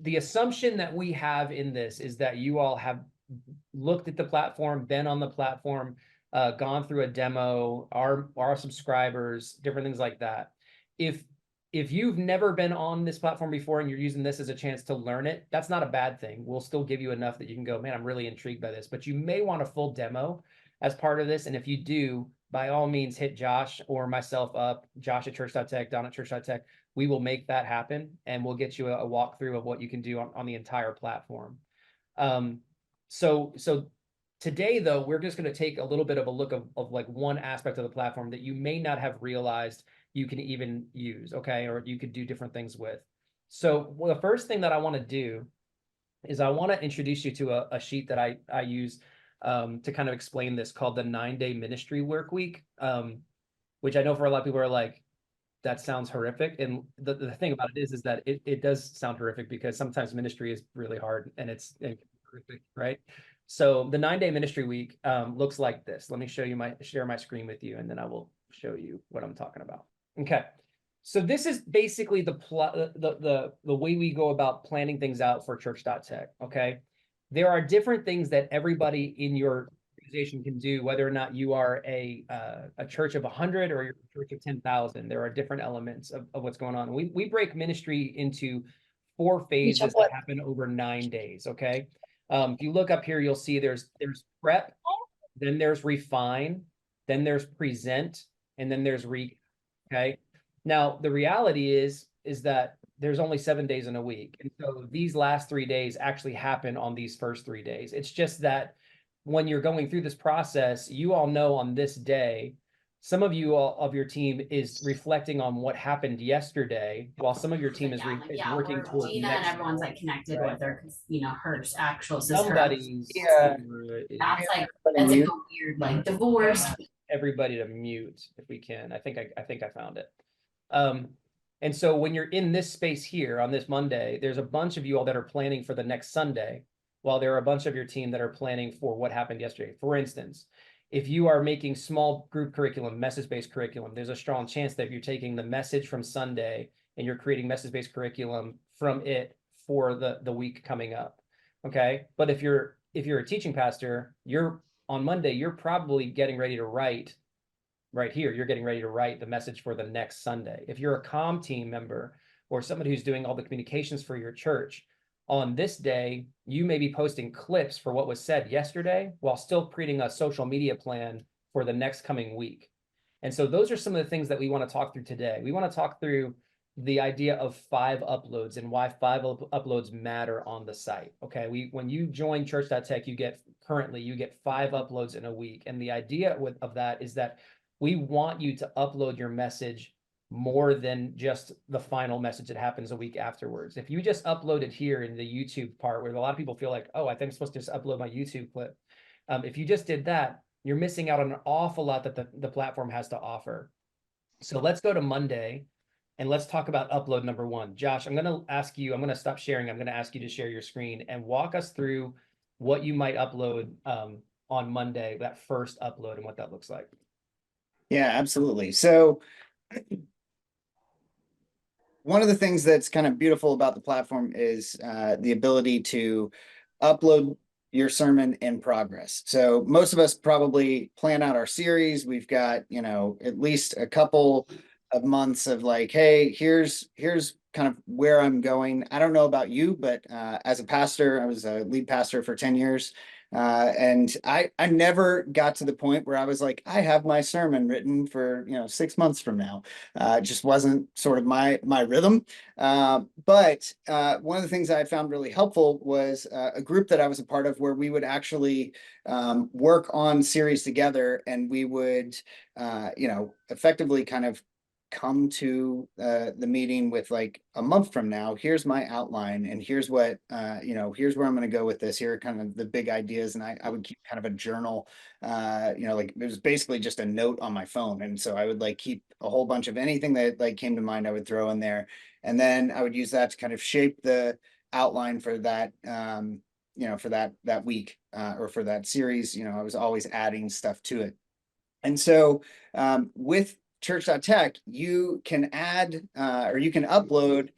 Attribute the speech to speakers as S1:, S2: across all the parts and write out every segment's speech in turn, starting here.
S1: the assumption that we have in this is that you all have looked at the platform, been on the platform, gone through a demo, our subscribers, different things like that. If you've never been on this platform before and you're using this as a chance to learn it, that's not a bad thing. We'll still give you enough that you can go, man, I'm really intrigued by this. But you may want a full demo as part of this. And if you do, by all means, hit Josh or myself up, Josh at church.tech, Don at church.tech. We will make that happen, and we'll get you a walkthrough of what you can do on the entire platform. So today, though, we're just going to take a little bit of a look of like one aspect of the platform that you may not have realized you can even use, okay? Or you could do different things with. So the first thing that I want to do is I want to introduce you to a sheet that I use to kind of explain this, called the 9-day ministry work week, which I know for a lot of people are like, that sounds horrific. And the thing about it is that it does sound horrific, because sometimes ministry is really hard and it's horrific, right? So the 9-day ministry week looks like this. Let me share my screen with you, and then I will show you what I'm talking about. Okay. So this is basically the way we go about planning things out for church.tech. Okay. There are different things that everybody in your organization can do, whether or not you are a church of 100 or you're a church of 10,000. There are different elements of what's going on. We break ministry into 4 phases that happen over 9 days. Okay. If you look up here, you'll see there's prep, then there's refine, then there's present, and then there's okay. Now the reality is that there's only 7 days in a week. And so these last 3 days actually happen on these first 3 days. It's just that when you're going through this process, you all know on this day, some of you all of your team is reflecting on what happened yesterday, while some of your team is working towards
S2: Gina
S1: next,
S2: and everyone's like connected with her, because her actual sister.
S1: somebody's
S2: That's like, that's like a weird, like, divorce.
S1: Everybody to mute if we can. I think I found it. And so when you're in this space here on this Monday, there's a bunch of you all that are planning for the next Sunday, while there are a bunch of your team that are planning for what happened yesterday. For instance, if you are making small group curriculum, message-based curriculum, there's a strong chance that if you're taking the message from Sunday and you're creating message-based curriculum from it for the week coming up. Okay. But if you're a teaching pastor, on Monday, you're probably getting ready to write right here. You're getting ready to write the message for the next Sunday. If you're a comm team member or somebody who's doing all the communications for your church, on this day, you may be posting clips for what was said yesterday while still creating a social media plan for the next coming week. And so those are some of the things that we want to talk through today. We want to talk through the idea of 5 uploads and why 5 uploads matter on the site. Okay, when you join church.tech, you get 5 uploads in a week. And the idea of that is that we want you to upload your message more than just the final message that happens a week afterwards. If you just upload it here in the YouTube part, where a lot of people feel like, oh, I think I'm supposed to just upload my YouTube clip. If you just did that, you're missing out on an awful lot that the platform has to offer. So let's go to Monday and let's talk about upload number 1. Josh, I'm going to stop sharing. I'm going to ask you to share your screen and walk us through what you might upload on Monday, that first upload, and what that looks like.
S3: Yeah, absolutely. So one of the things that's kind of beautiful about the platform is the ability to upload your sermon in progress. So most of us probably plan out our series. We've got, at least a couple of months of like, hey, here's kind of where I'm going. I don't know about you, but as a pastor, I was a lead pastor for 10 years. And I never got to the point where I was like, I have my sermon written for 6 months from now. It just wasn't sort of my rhythm. But one of the things that I found really helpful was a group that I was a part of, where we would actually work on series together, and we would effectively kind of come to the meeting with like, a month from now, here's my outline, and here's what here's where I'm going to go with this. Here are kind of the big ideas. And I would keep kind of a journal, like it was basically just a note on my phone. And so I would like keep a whole bunch of anything that like came to mind, I would throw in there, and then I would use that to kind of shape the outline for that for that week or for that series. I was always adding stuff to it. And so with church.tech, you can add or you can upload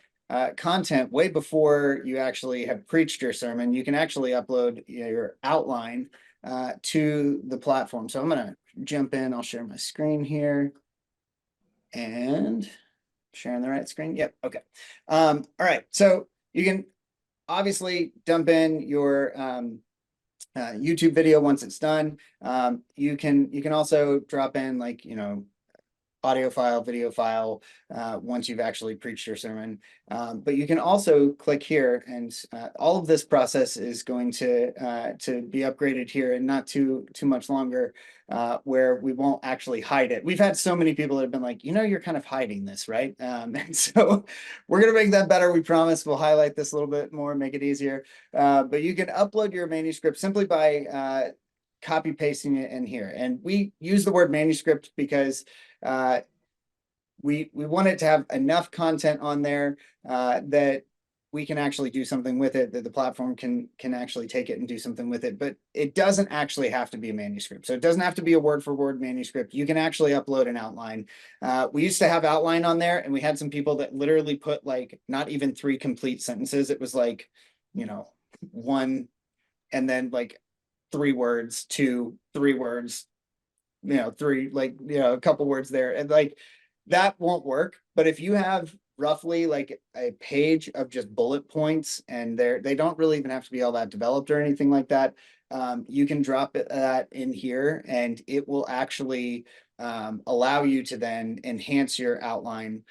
S3: content way before you actually have preached your sermon, you can actually upload your outline to the platform. So I'm going to jump in. I'll share my screen here and sharing the right screen. Yep. Okay. All right. So you can obviously dump in your YouTube video once it's done. You can also drop in like, audio file, video file, once you've actually preached your sermon. But you can also click here, and all of this process is going to be upgraded here and not too much longer, where we won't actually hide it. We've had so many people that have been like, you're kind of hiding this, right? And so we're gonna make that better. We promise. We'll highlight this a little bit more, make it easier. But you can upload your manuscript simply by copy pasting it in here. And we use the word manuscript because we want it to have enough content on there that we can actually do something with it, that the platform can actually take it and do something with it. But it doesn't actually have to be a manuscript. So it doesn't have to be a word for word manuscript. You can actually upload an outline. We used to have outline on there, and we had some people that literally put like not even 3 complete sentences. It was like, one and then like 3 words, 2, 3 words, 3, like, a couple words there. And like, that won't work. But if you have roughly like a page of just bullet points, and they don't really even have to be all that developed or anything like that, you can drop that in here, and it will actually allow you to then enhance your outline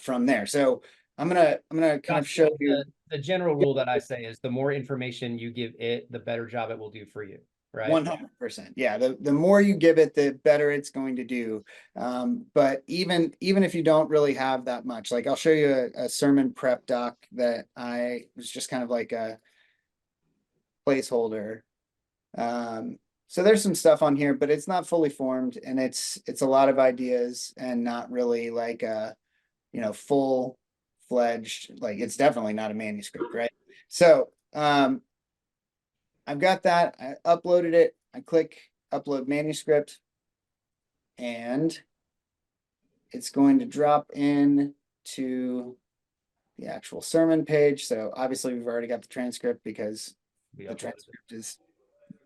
S3: from there. So I'm gonna kind of show you.
S1: The general rule that I say is the more information you give it, the better job it will do for you. Right.
S3: 100%. Yeah. The more you give it, the better it's going to do. But even if you don't really have that much, like I'll show you a sermon prep doc that I was just kind of like a placeholder. So there's some stuff on here, but it's not fully formed, and it's a lot of ideas and not really like a, full-fledged, like it's definitely not a manuscript, right? So, I've got that. I uploaded it. I click upload manuscript, and it's going to drop in to the actual sermon page. So obviously we've already got the transcript because the transcript is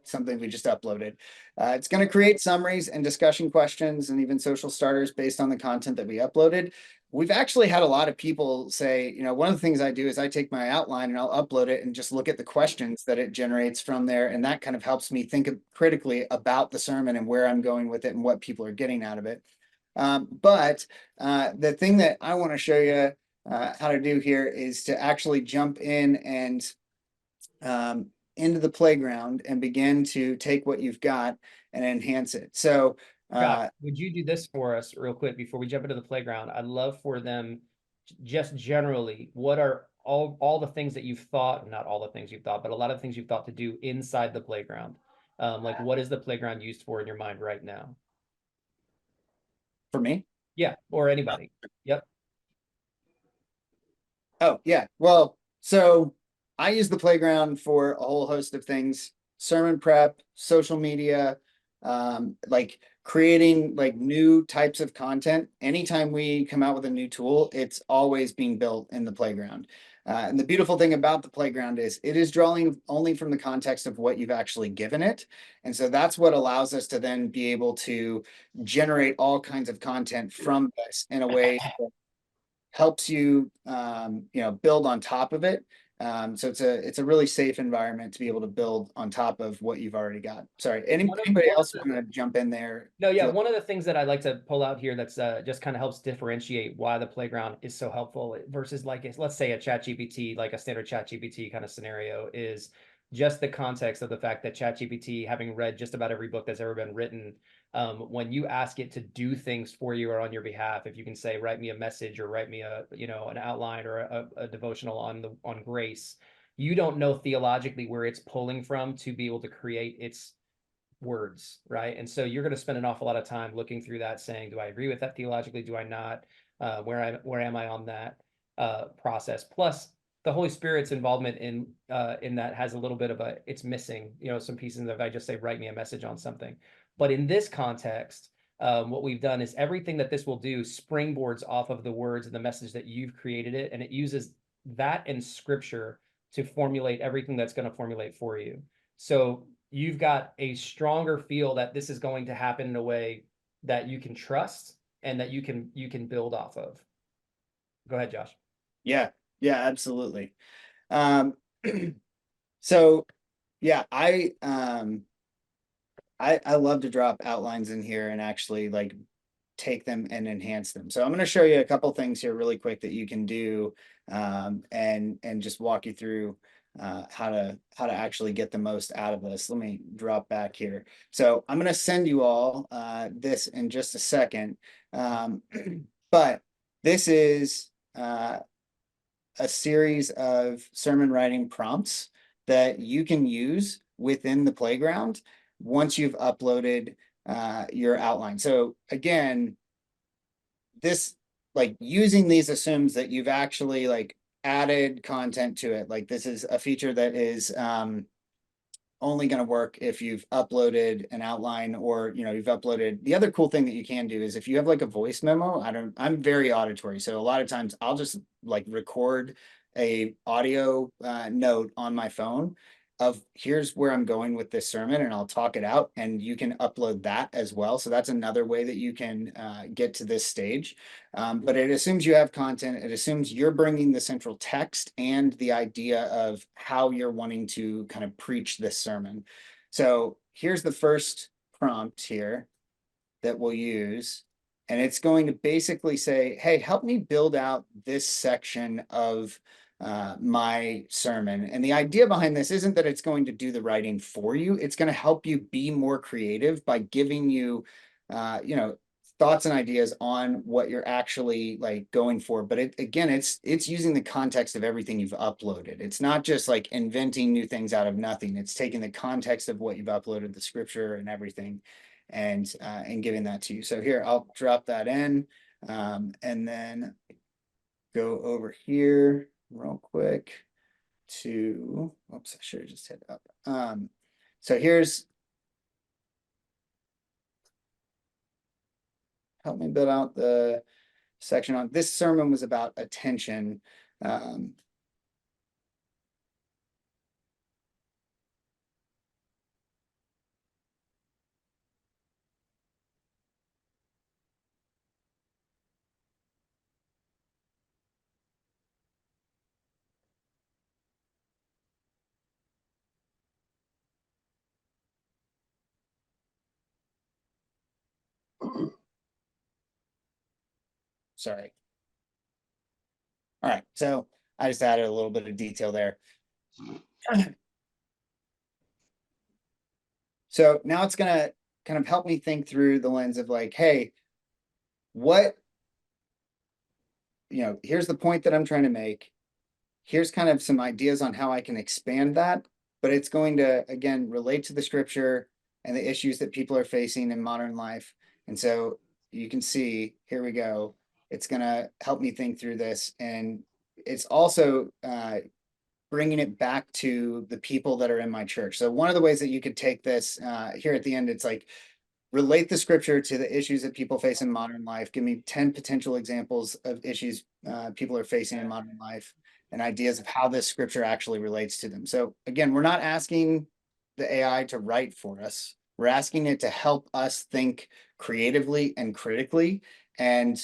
S3: something we just uploaded. It's going to create summaries and discussion questions and even social starters based on the content that we uploaded. We've actually had a lot of people say, one of the things I do is I take my outline and I'll upload it and just look at the questions that it generates from there. And that kind of helps me think critically about the sermon and where I'm going with it and what people are getting out of it. But the thing that I want to show you how to do here is to actually jump in and into the playground and begin to take what you've got and enhance it. So
S1: would you do this for us real quick before we jump into the playground? I'd love for them just generally, what are all the things that you've thought, not all the things you've thought, but a lot of things you've thought to do inside the playground. Like what is the playground used for in your mind right now?
S3: For me?
S1: Yeah, or anybody. Yep.
S3: Oh, yeah. Well, so I use the playground for a whole host of things: sermon prep, social media, like creating like new types of content. Anytime we come out with a new tool, it's always being built in the playground. And the beautiful thing about the playground is it is drawing only from the context of what you've actually given it. And so that's what allows us to then be able to generate all kinds of content from this in a way that helps you, build on top of it. So it's a really safe environment to be able to build on top of what you've already got. Sorry, anybody else want to jump in there?
S1: No, yeah. One of the things that I like to pull out here that's just kind of helps differentiate why the playground is so helpful versus like, let's say a ChatGPT, like a standard ChatGPT kind of scenario, is just the context of the fact that ChatGPT, having read just about every book that's ever been written, when you ask it to do things for you or on your behalf, if you can say, write me a message or write me an outline or a devotional on grace, you don't know theologically where it's pulling from to be able to create its words, right? And so you're going to spend an awful lot of time looking through that, saying, do I agree with that theologically? Do I not? Where am I on that process? Plus, the Holy Spirit's involvement in that has a little bit of it's missing, some pieces of, I just say, write me a message on something. But in this context, what we've done is everything that this will do springboards off of the words and the message that you've created it, and it uses that and scripture to formulate everything that's going to formulate for you. So you've got a stronger feel that this is going to happen in a way that you can trust and that you can build off of. Go ahead, Josh.
S3: Yeah, yeah, absolutely. Um, so yeah, I love to drop outlines in here and actually like take them and enhance them. So I'm going to show you a couple things here really quick that you can do, and just walk you through how to actually get the most out of this. Let me drop back here. So I'm going to send you all this in just a second, but this is a series of sermon writing prompts that you can use within the playground once you've uploaded your outline. So again, this, like, using these assumes that you've actually like added content to it. Like this is a feature that is only going to work if you've uploaded an outline, or you've uploaded. The other cool thing that you can do is if you have like a voice memo. I'm very auditory, so a lot of times I'll just like record a audio note on my phone of here's where I'm going with this sermon, and I'll talk it out, and you can upload that as well. So that's another way that you can get to this stage. But it assumes you have content. It assumes you're bringing the central text and the idea of how you're wanting to kind of preach this sermon. So here's the first prompt here that we'll use. And it's going to basically say, hey, help me build out this section of my sermon. And the idea behind this isn't that it's going to do the writing for you. It's going to help you be more creative by giving you, thoughts and ideas on what you're actually like going for. But it's using the context of everything you've uploaded. It's not just like inventing new things out of nothing. It's taking the context of what you've uploaded, the scripture and everything, and giving that to you. So here, I'll drop that in, and then go over here real quick to, oops, I should have just hit up. So here's, help me build out the section on this sermon was about attention. Sorry. All right, so I just added a little bit of detail there. So now it's gonna kind of help me think through the lens of like, hey, what, here's the point that I'm trying to make. Here's kind of some ideas on how I can expand that, but it's going to, again, relate to the scripture and the issues that people are facing in modern life. And so you can see, here we go. It's going to help me think through this. And it's also bringing it back to the people that are in my church. So one of the ways that you could take this here at the end, it's like, relate the scripture to the issues that people face in modern life. Give me 10 potential examples of issues people are facing in modern life, and ideas of how this scripture actually relates to them. So again, we're not asking the AI to write for us. We're asking it to help us think creatively and critically. And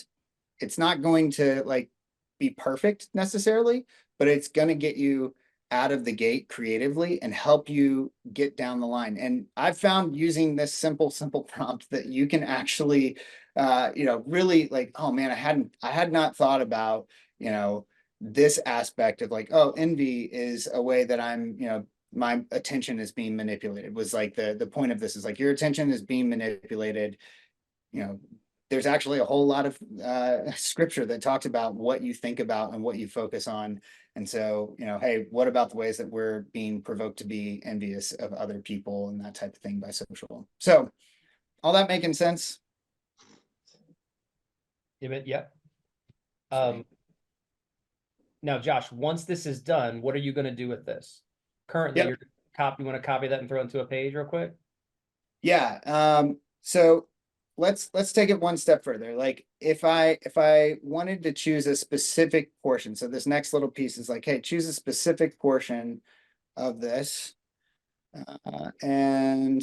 S3: it's not going to like be perfect necessarily, but it's going to get you out of the gate creatively and help you get down the line. And I've found using this simple prompt that you can actually, really like, oh man, I had not thought about, this aspect of like, oh, envy is a way that I'm, my attention is being manipulated. Was like the point of this is like your attention is being manipulated. There's actually a whole lot of scripture that talks about what you think about and what you focus on. And so, hey, what about the ways that we're being provoked to be envious of other people and that type of thing by social? So all that making sense?
S1: Yep. Now, Josh, once this is done, what are you going to do with this? Currently,
S3: Yep.
S1: you want to copy that and throw it into a page real quick?
S3: Yeah. So let's take it one step further. Like if I wanted to choose a specific portion, so this next little piece is like, hey, choose a specific portion of this. And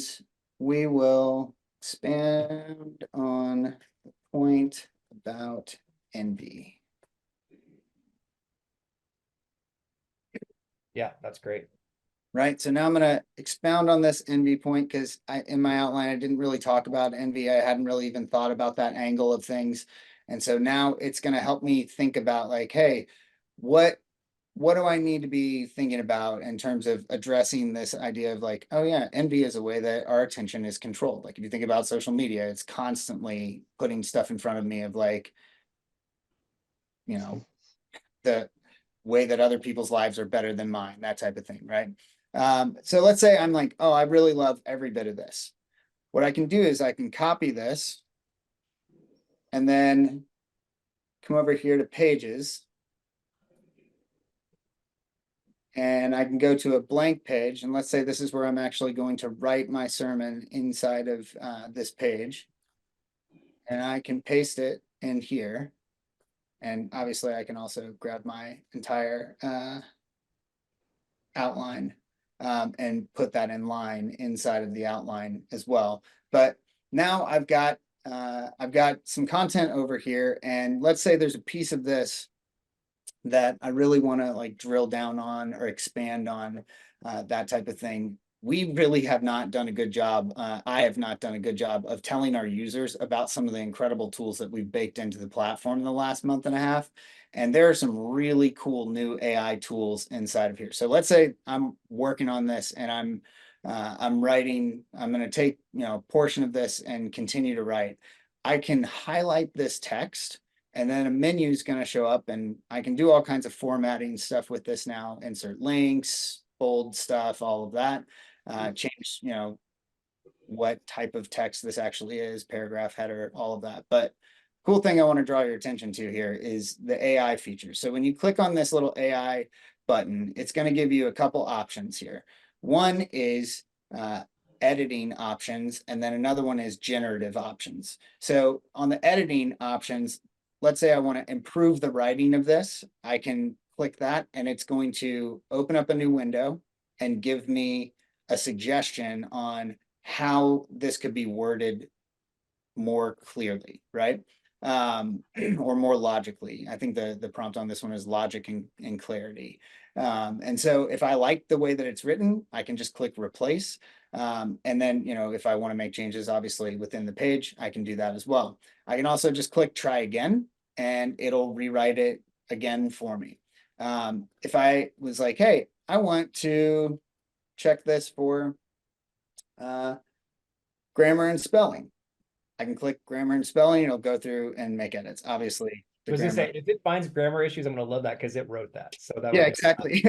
S3: we will expand on the point about envy.
S1: Yeah, that's great.
S3: Right, so now I'm gonna expound on this envy point because in my outline, I didn't really talk about envy. I hadn't really even thought about that angle of things. And so now it's gonna help me think about like, hey, what do I need to be thinking about in terms of addressing this idea of like, oh yeah, envy is a way that our attention is controlled. Like if you think about social media, it's constantly putting stuff in front of me of like, you know, the way that other people's lives are better than mine, that type of thing, right? So let's say I'm like, oh, I really love every bit of this. What I can do is I can copy this and then come over here to pages. And I can go to a blank page. And let's say this is where I'm actually going to write my sermon inside of this page. And I can paste it in here. And obviously I can also grab my entire outline and put that in line inside of the outline as well. But now I've got some content over here, and let's say there's a piece of this that I really want to like drill down on or expand on, that type of thing. We really have not done a good job. I have not done a good job of telling our users about some of the incredible tools that we've baked into the platform in the last month and a half. And there are some really cool new AI tools inside of here. So let's say I'm working on this and I'm writing, I'm going to take, a portion of this and continue to write. I can highlight this text and then a menu is going to show up and I can do all kinds of formatting stuff with this now, insert links, bold stuff, all of that, change, what type of text this actually is, paragraph header, all of that. But cool thing I want to draw your attention to here is the AI feature. So when you click on this little AI button, it's going to give you a couple options here. One is editing options, and then another one is generative options. So on the editing options, let's say I want to improve the writing of this, I can click that and it's going to open up a new window and give me a suggestion on how this could be worded more clearly, right? Or more logically. I think the prompt on this one is logic and clarity. And so if I like the way that it's written, I can just click replace. And then, if I want to make changes, obviously within the page, I can do that as well. I can also just click try again and it'll rewrite it again for me. If I was like, hey, I want to check this for grammar and spelling, I can click grammar and spelling. It'll go through and make edits. Obviously,
S1: I was gonna say, if it finds grammar issues, I'm gonna love that because it wrote that. So that
S3: yeah, exactly.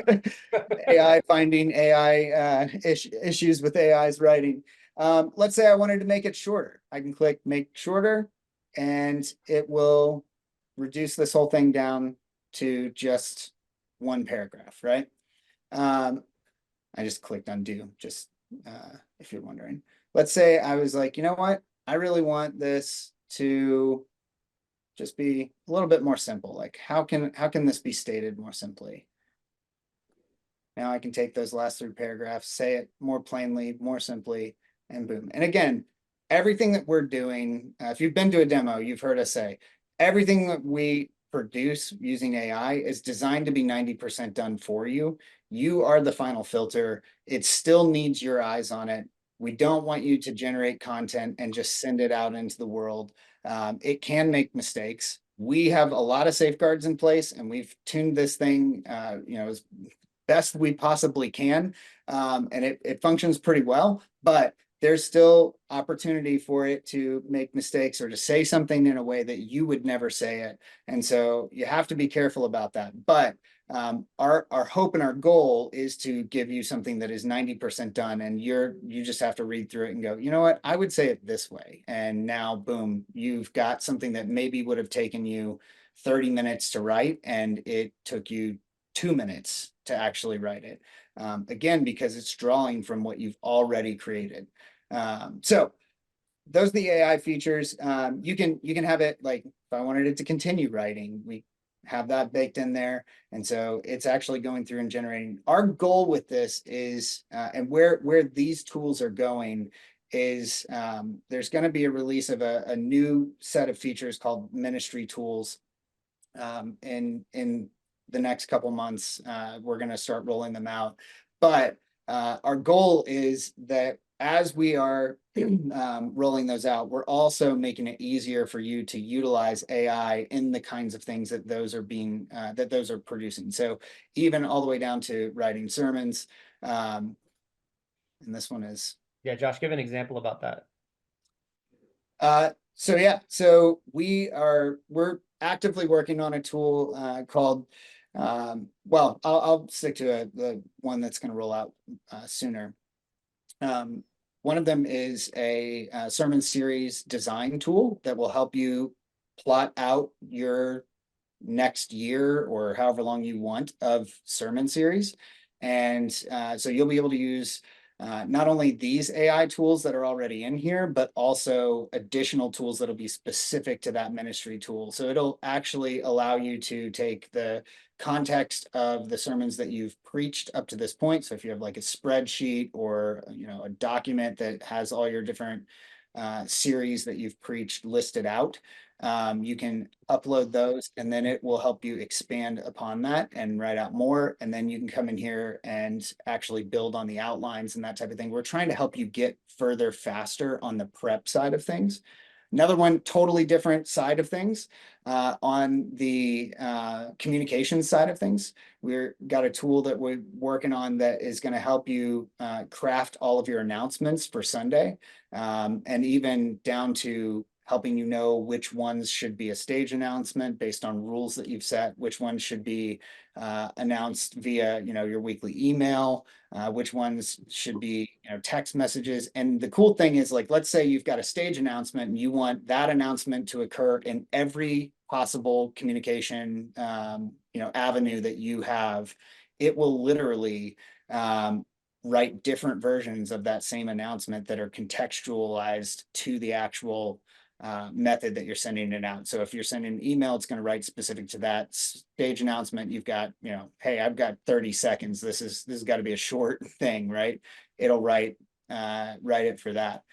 S3: AI finding AI issues with AI's writing. Let's say I wanted to make it shorter. I can click make shorter, and it will reduce this whole thing down to just one paragraph, right? I just clicked undo, just if you're wondering. Let's say I was like, you know what? I really want this to just be a little bit more simple. Like how can this be stated more simply? Now I can take those last 3 paragraphs, say it more plainly, more simply, and boom. And again, everything that we're doing, if you've been to a demo, you've heard us say, everything that we produce using AI is designed to be 90% done for you. You are the final filter. It still needs your eyes on it. We don't want you to generate content and just send it out into the world. It can make mistakes. We have a lot of safeguards in place and we've tuned this thing, as best we possibly can. And it functions pretty well, but there's still opportunity for it to make mistakes or to say something in a way that you would never say it. And so you have to be careful about that. But our hope and our goal is to give you something that is 90% done, and you just have to read through it and go, you know what, I would say it this way. And now, boom, you've got something that maybe would have taken you 30 minutes to write, and it took you 2 minutes to actually write it. Again, because it's drawing from what you've already created. So those are the AI features. You can have it like, if I wanted it to continue writing, we have that baked in there. And so it's actually going through and generating. Our goal with this is, and where these tools are going is, there's going to be a release of a new set of features called Ministry Tools. In the next couple months, we're going to start rolling them out. But our goal is that as we are rolling those out, we're also making it easier for you to utilize AI in the kinds of things that those are being that those are producing. So even all the way down to writing sermons. And this one is
S1: Yeah, Josh, give an example about that.
S3: So yeah, so we're actively working on a tool called well, I'll stick to the one that's going to roll out sooner. One of them is a sermon series design tool that will help you plot out your next year or however long you want of sermon series. And so you'll be able to use not only these AI tools that are already in here, but also additional tools that'll be specific to that ministry tool. So it'll actually allow you to take the context of the sermons that you've preached up to this point. So if you have like a spreadsheet or, you know, a document that has all your different series that you've preached listed out, you can upload those and then it will help you expand upon that and write out more. And then you can come in here and actually build on the outlines and that type of thing. We're trying to help you get further faster on the prep side of things. Another one, totally different side of things, on the communication side of things. We've got a tool that we're working on that is going to help you craft all of your announcements for Sunday, and even down to helping you know which ones should be a stage announcement based on rules that you've set, which ones should be announced via, you know, your weekly email, which ones should be, you know, text messages. And the cool thing is, like, let's say you've got a stage announcement and you want that announcement to occur in every possible communication, you know, avenue that you have. It will literally write different versions of that same announcement that are contextualized to the actual method that you're sending it out. So if you're sending an email, it's going to write specific to that stage announcement. You've got, you know, hey, I've got 30 seconds. This has got to be a short thing, right? It'll write it for that.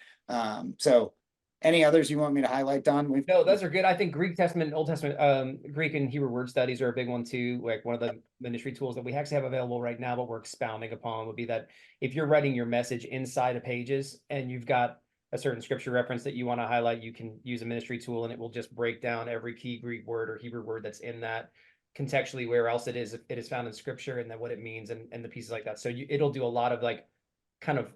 S3: So any others you want me to highlight, Don?
S1: No, those are good. I think Greek Testament and Old Testament, Greek and Hebrew word studies are a big one too. Like one of the ministry tools that we actually have available right now, but we're expounding upon, would be that if you're writing your message inside of Pages and you've got a certain scripture reference that you want to highlight, you can use a ministry tool and it will just break down every key Greek word or Hebrew word that's in that contextually, where else it is found in scripture, and then what it means, and the pieces like that. So it'll do a lot of like kind of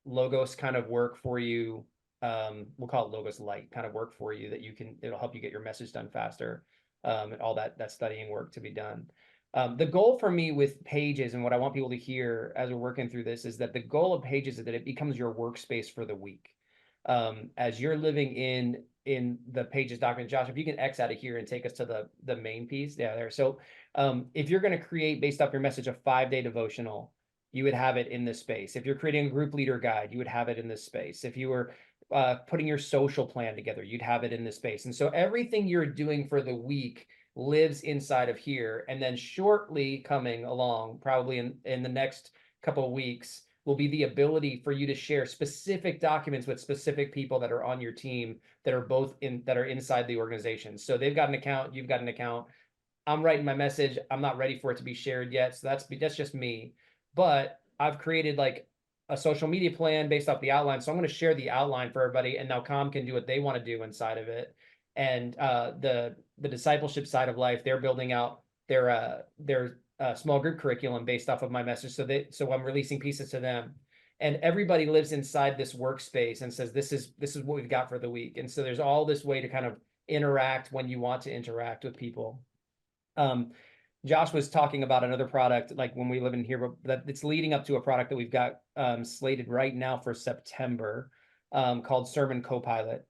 S1: logos kind of work for you. We'll call it logos light kind of work for you, that it'll help you get your message done faster, and all that studying work to be done. The goal for me with Pages, and what I want people to hear as we're working through this, is that the goal of Pages is that it becomes your workspace for the week. As you're living in the Pages document, Josh, if you can X out of here and take us to the main piece. Yeah, there. So if you're going to create, based off your message, a 5-day devotional, you would have it in this space. If you're creating a group leader guide, you would have it in this space. If you were putting your social plan together, you'd have it in this space. And so everything you're doing for the week lives inside of here. And then shortly coming along, probably in the next couple of weeks, will be the ability for you to share specific documents with specific people that are on your team that are inside the organization. So they've got an account, you've got an account. I'm writing my message. I'm not ready for it to be shared yet. So that's just me. But I've created like a social media plan based off the outline. So I'm going to share the outline for everybody, and now Com can do what they want to do inside of it. And the discipleship side of life, they're building out their small group curriculum based off of my message. So I'm releasing pieces to them, and everybody lives inside this workspace and says, this is what we've got for the week. And so there's all this way to kind of interact when you want to interact with people. Josh was talking about another product, like when we live in here, but that it's leading up to a product that we've got slated right now for September, called Sermon Copilot.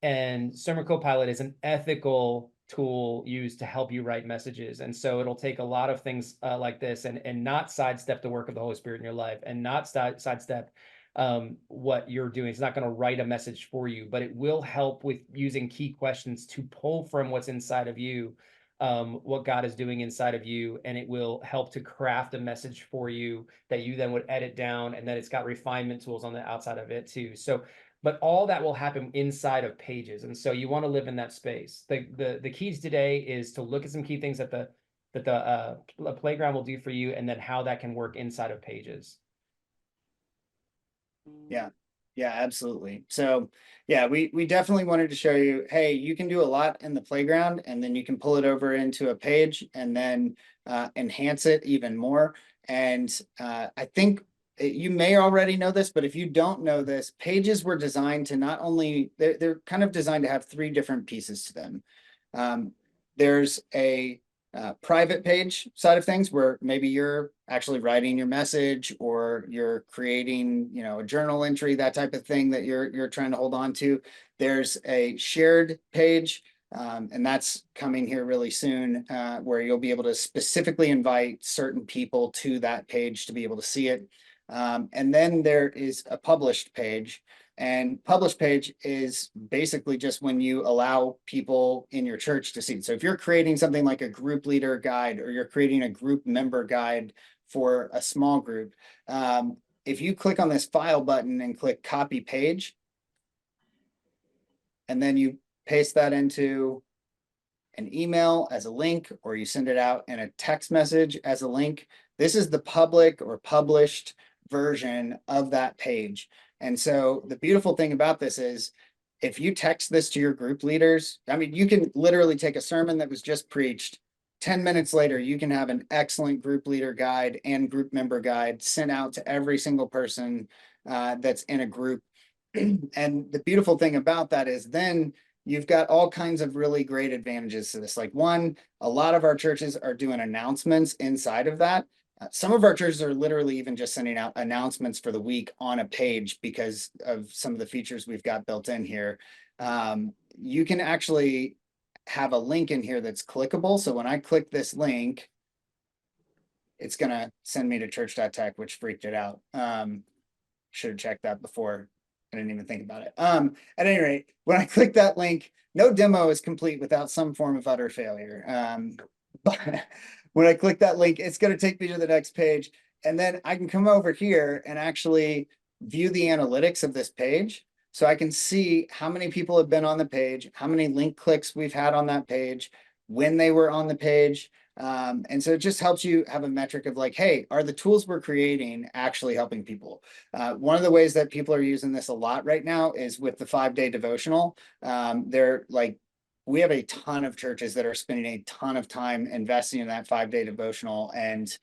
S1: And Sermon Copilot is an ethical tool used to help you write messages. And so it'll take a lot of things like this and not sidestep the work of the Holy Spirit in your life, and not sidestep what you're doing. It's not going to write a message for you, but it will help with using key questions to pull from what's inside of you, what God is doing inside of you, and it will help to craft a message for you that you then would edit down, and then it's got refinement tools on the outside of it too. So, but all that will happen inside of Pages, and so you want to live in that space. The keys today is to look at some key things that the playground will do for you, and then how that can work inside of Pages.
S3: Yeah. Yeah, absolutely. So yeah, we definitely wanted to show you, hey, you can do a lot in the playground, and then you can pull it over into a page and then enhance it even more. And I think you may already know this, but if you don't know this, Pages were designed to not only, they're kind of designed to have three different pieces to them. There's a private page side of things where maybe you're actually writing your message, or you're creating, you know, a journal entry, that type of thing that you're trying to hold on to. There's a shared page, and that's coming here really soon, where you'll be able to specifically invite certain people to that page to be able to see it. And then there is a published page. And published page is basically just when you allow people in your church to see it. So if you're creating something like a group leader guide, or you're creating a group member guide for a small group, if you click on this file button and click copy page, and then you paste that into an email as a link, or you send it out in a text message as a link, this is the public or published version of that page. And so the beautiful thing about this is, if you text this to your group leaders, I mean, you can literally take a sermon that was just preached. 10 minutes later, you can have an excellent group leader guide and group member guide sent out to every single person that's in a group. And the beautiful thing about that is, then you've got all kinds of really great advantages to this. Like, one, a lot of our churches are doing announcements inside of that. Some of our churches are literally even just sending out announcements for the week on a page because of some of the features we've got built in here. You can actually have a link in here that's clickable. So when I click this link, it's going to send me to church.tech, which freaked it out. Should have checked that before. I didn't even think about it. At any rate, when I click that link, no demo is complete without some form of utter failure. But when I click that link, it's going to take me to the next page. And then I can come over here and actually view the analytics of this page. So I can see how many people have been on the page, how many link clicks we've had on that page, when they were on the page. And so it just helps you have a metric of like, hey, are the tools we're creating actually helping people? One of the ways that people are using this a lot right now is with the 5-day devotional. They're like, we have a ton of churches that are spending a ton of time investing in that 5-day devotional and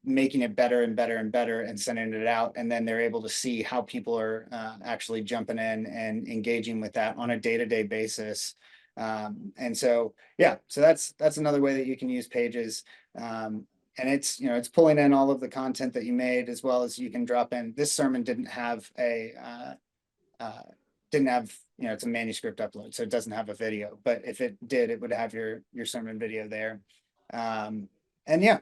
S3: making it better and better and better and sending it out. And then they're able to see how people are actually jumping in and engaging with that on a day-to-day basis. And so, yeah, so that's another way that you can use Pages. And it's, you know, it's pulling in all of the content that you made, as well as you can drop in. This sermon didn't have a, you know, it's a manuscript upload, so it doesn't have a video, but if it did, it would have your sermon video there. And yeah,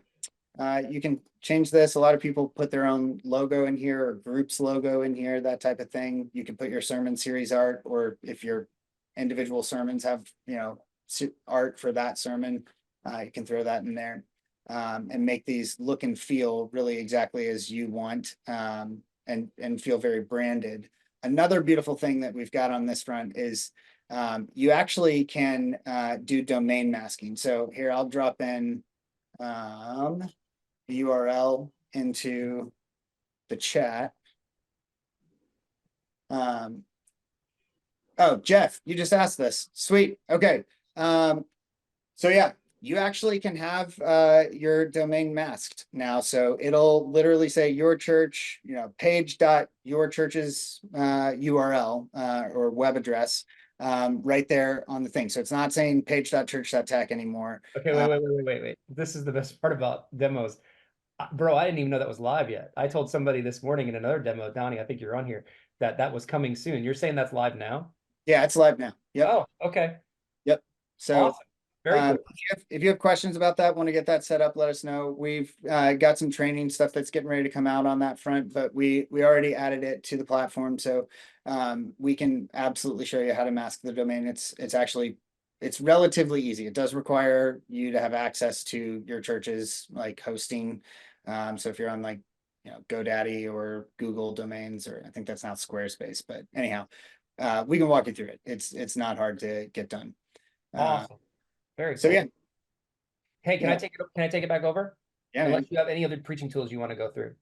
S3: you can change this. A lot of people put their own logo in here, or group's logo in here, that type of thing. You can put your sermon series art, or if your individual sermons have, you know, art for that sermon, you can throw that in there, and make these look and feel really exactly as you want, and feel very branded. Another beautiful thing that we've got on this front is you actually can do domain masking. So here, I'll drop in the URL into the chat. Oh, Jeff, you just asked this. Sweet. Okay. So yeah, you actually can have your domain masked now. So it'll literally say your church, you know, page.yourchurch's URL or web address right there on the thing. So it's not saying page.church.tech anymore.
S1: Okay, wait. This is the best part about demos. Bro, I didn't even know that was live yet. I told somebody this morning in another demo, Donnie, I think you're on here, that was coming soon. You're saying that's live now?
S3: Yeah, it's live now. Yep.
S1: Oh, okay.
S3: Yep. So
S1: Awesome. Very cool.
S3: If you have questions about that, want to get that set up, let us know. We've got some training stuff that's getting ready to come out on that front, but we already added it to the platform, so we can absolutely show you how to mask the domain. It's relatively easy. It does require you to have access to your church's like hosting. So if you're on like GoDaddy or Google domains, or I think that's now Squarespace, but anyhow, we can walk you through it. It's not hard to get done.
S1: Awesome. Very
S3: So
S1: cool.
S3: yeah.
S1: Hey, can
S3: Yeah.
S1: I take it back over?
S3: Yeah,
S1: Unless
S3: man.
S1: you have any other preaching tools you want to go through.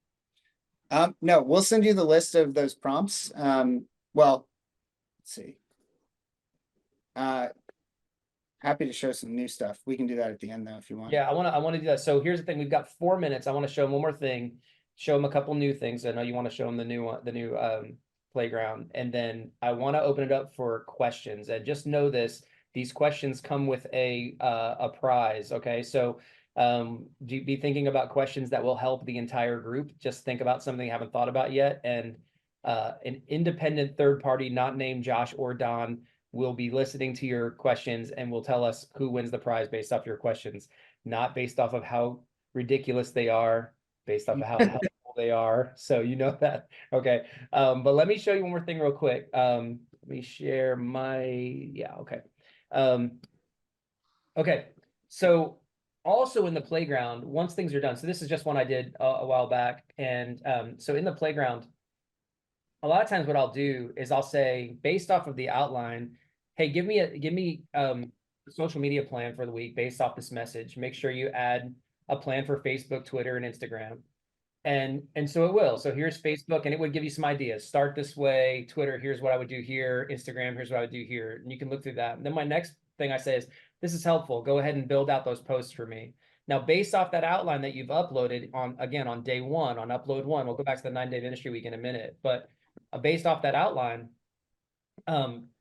S3: No, we'll send you the list of those prompts. Well, let's see. Happy to show some new stuff. We can do that at the end though, if you want.
S1: Yeah, I want to do that. So here's the thing. We've got 4 minutes. I want to show them one more thing, show them a couple new things. I know you want to show them the new one, the new playground. And then I want to open it up for questions. And just know this, these questions come with a prize. Okay. So be thinking about questions that will help the entire group. Just think about something you haven't thought about yet. And an independent third party, not named Josh or Don, will be listening to your questions and will tell us who wins the prize based off your questions, not based off of how ridiculous they are, based off of how helpful they are. So you know that. Okay. But let me show you one more thing real quick. Let me share okay. Okay. So also in the playground, once things are done, so this is just one I did a while back. And so in the playground, a lot of times what I'll do is I'll say, based off of the outline, hey, give me a social media plan for the week based off this message. Make sure you add a plan for Facebook, Twitter, and Instagram. And so it will. So here's Facebook, and it would give you some ideas. Start this way. Twitter, here's what I would do here. Instagram, here's what I would do here. And you can look through that. And then my next thing I say is, this is helpful. Go ahead and build out those posts for me. Now, based off that outline that you've uploaded on day one, on upload one, we'll go back to the 9-day ministry week in a minute. But based off that outline,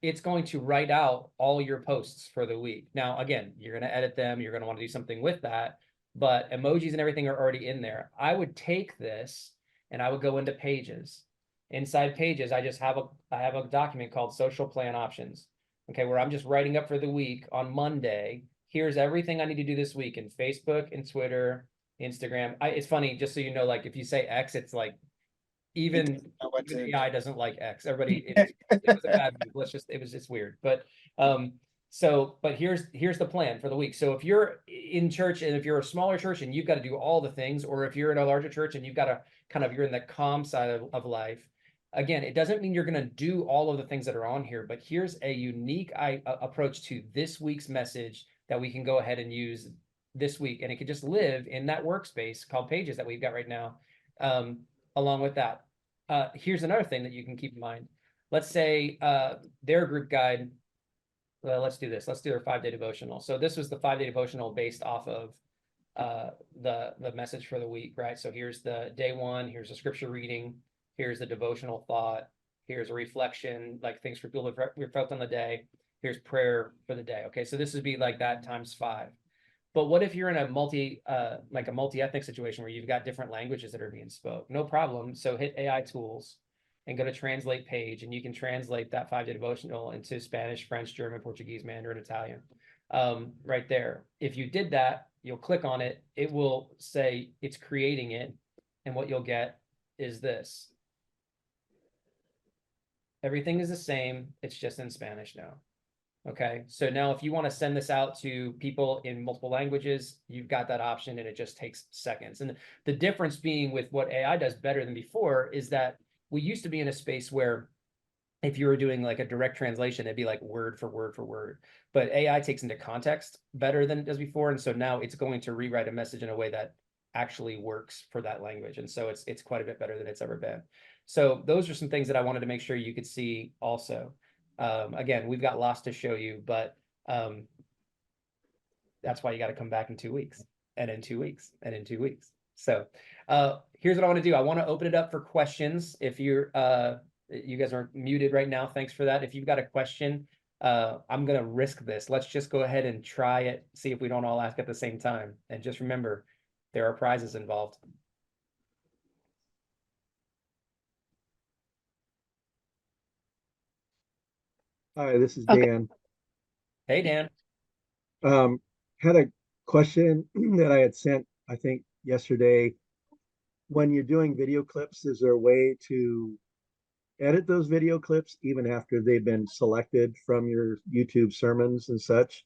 S1: it's going to write out all your posts for the week. Now, again, you're going to edit them. You're going to want to do something with that, but emojis and everything are already in there. I would take this and I would go into Pages. Inside Pages, I have a document called Social Plan Options. Okay, where I'm just writing up for the week on Monday. Here's everything I need to do this week in Facebook and Twitter, Instagram. It's funny, just so you know, like if you say X, it's like even AI doesn't like X. Everybody, it was a bad move. It's weird. But but here's the plan for the week. So if you're in church and if you're a smaller church and you've got to do all the things, or if you're in a larger church and you've got to you're in the calm side of life, again, it doesn't mean you're going to do all of the things that are on here, but here's a unique approach to this week's message that we can go ahead and use this week. And it could just live in that workspace called Pages that we've got right now. Along with that, here's another thing that you can keep in mind. Let's say their group guide. Well, let's do this. Let's do their 5-day devotional. So this was the 5-day devotional based off of the message for the week, right? So here's the day one. Here's a scripture reading. Here's the devotional thought. Here's a reflection, like things for people to reflect on the day. Here's prayer for the day. Okay, so this would be like that times 5. But what if you're in a multi-ethnic situation where you've got different languages that are being spoke? No problem. So hit AI tools and go to translate page, and you can translate that 5-day devotional into Spanish, French, German, Portuguese, Mandarin, Italian, right there. If you did that, you'll click on it. It will say it's creating it. And what you'll get is this. Everything is the same. It's just in Spanish now. Okay, so now if you want to send this out to people in multiple languages, you've got that option and it just takes seconds. And the difference being with what AI does better than before is that we used to be in a space where if you were doing like a direct translation, it'd be like word for word for word. But AI takes into context better than it does before. And so now it's going to rewrite a message in a way that actually works for that language. And so it's quite a bit better than it's ever been. So those are some things that I wanted to make sure you could see also. Again, we've got lots to show you, but that's why you got to come back in 2 weeks and in 2 weeks and in 2 weeks. So here's what I want to do. I want to open it up for questions. If you're you guys are muted right now, thanks for that. If you've got a question, I'm going to risk this. Let's just go ahead and try it, see if we don't all ask at the same time. And just remember, there are prizes involved.
S4: Hi, this is
S3: Okay.
S4: Dan.
S1: Hey, Dan.
S4: had a question that I had sent, I think, yesterday. When you're doing video clips, is there a way to edit those video clips even after they've been selected from your YouTube sermons and such?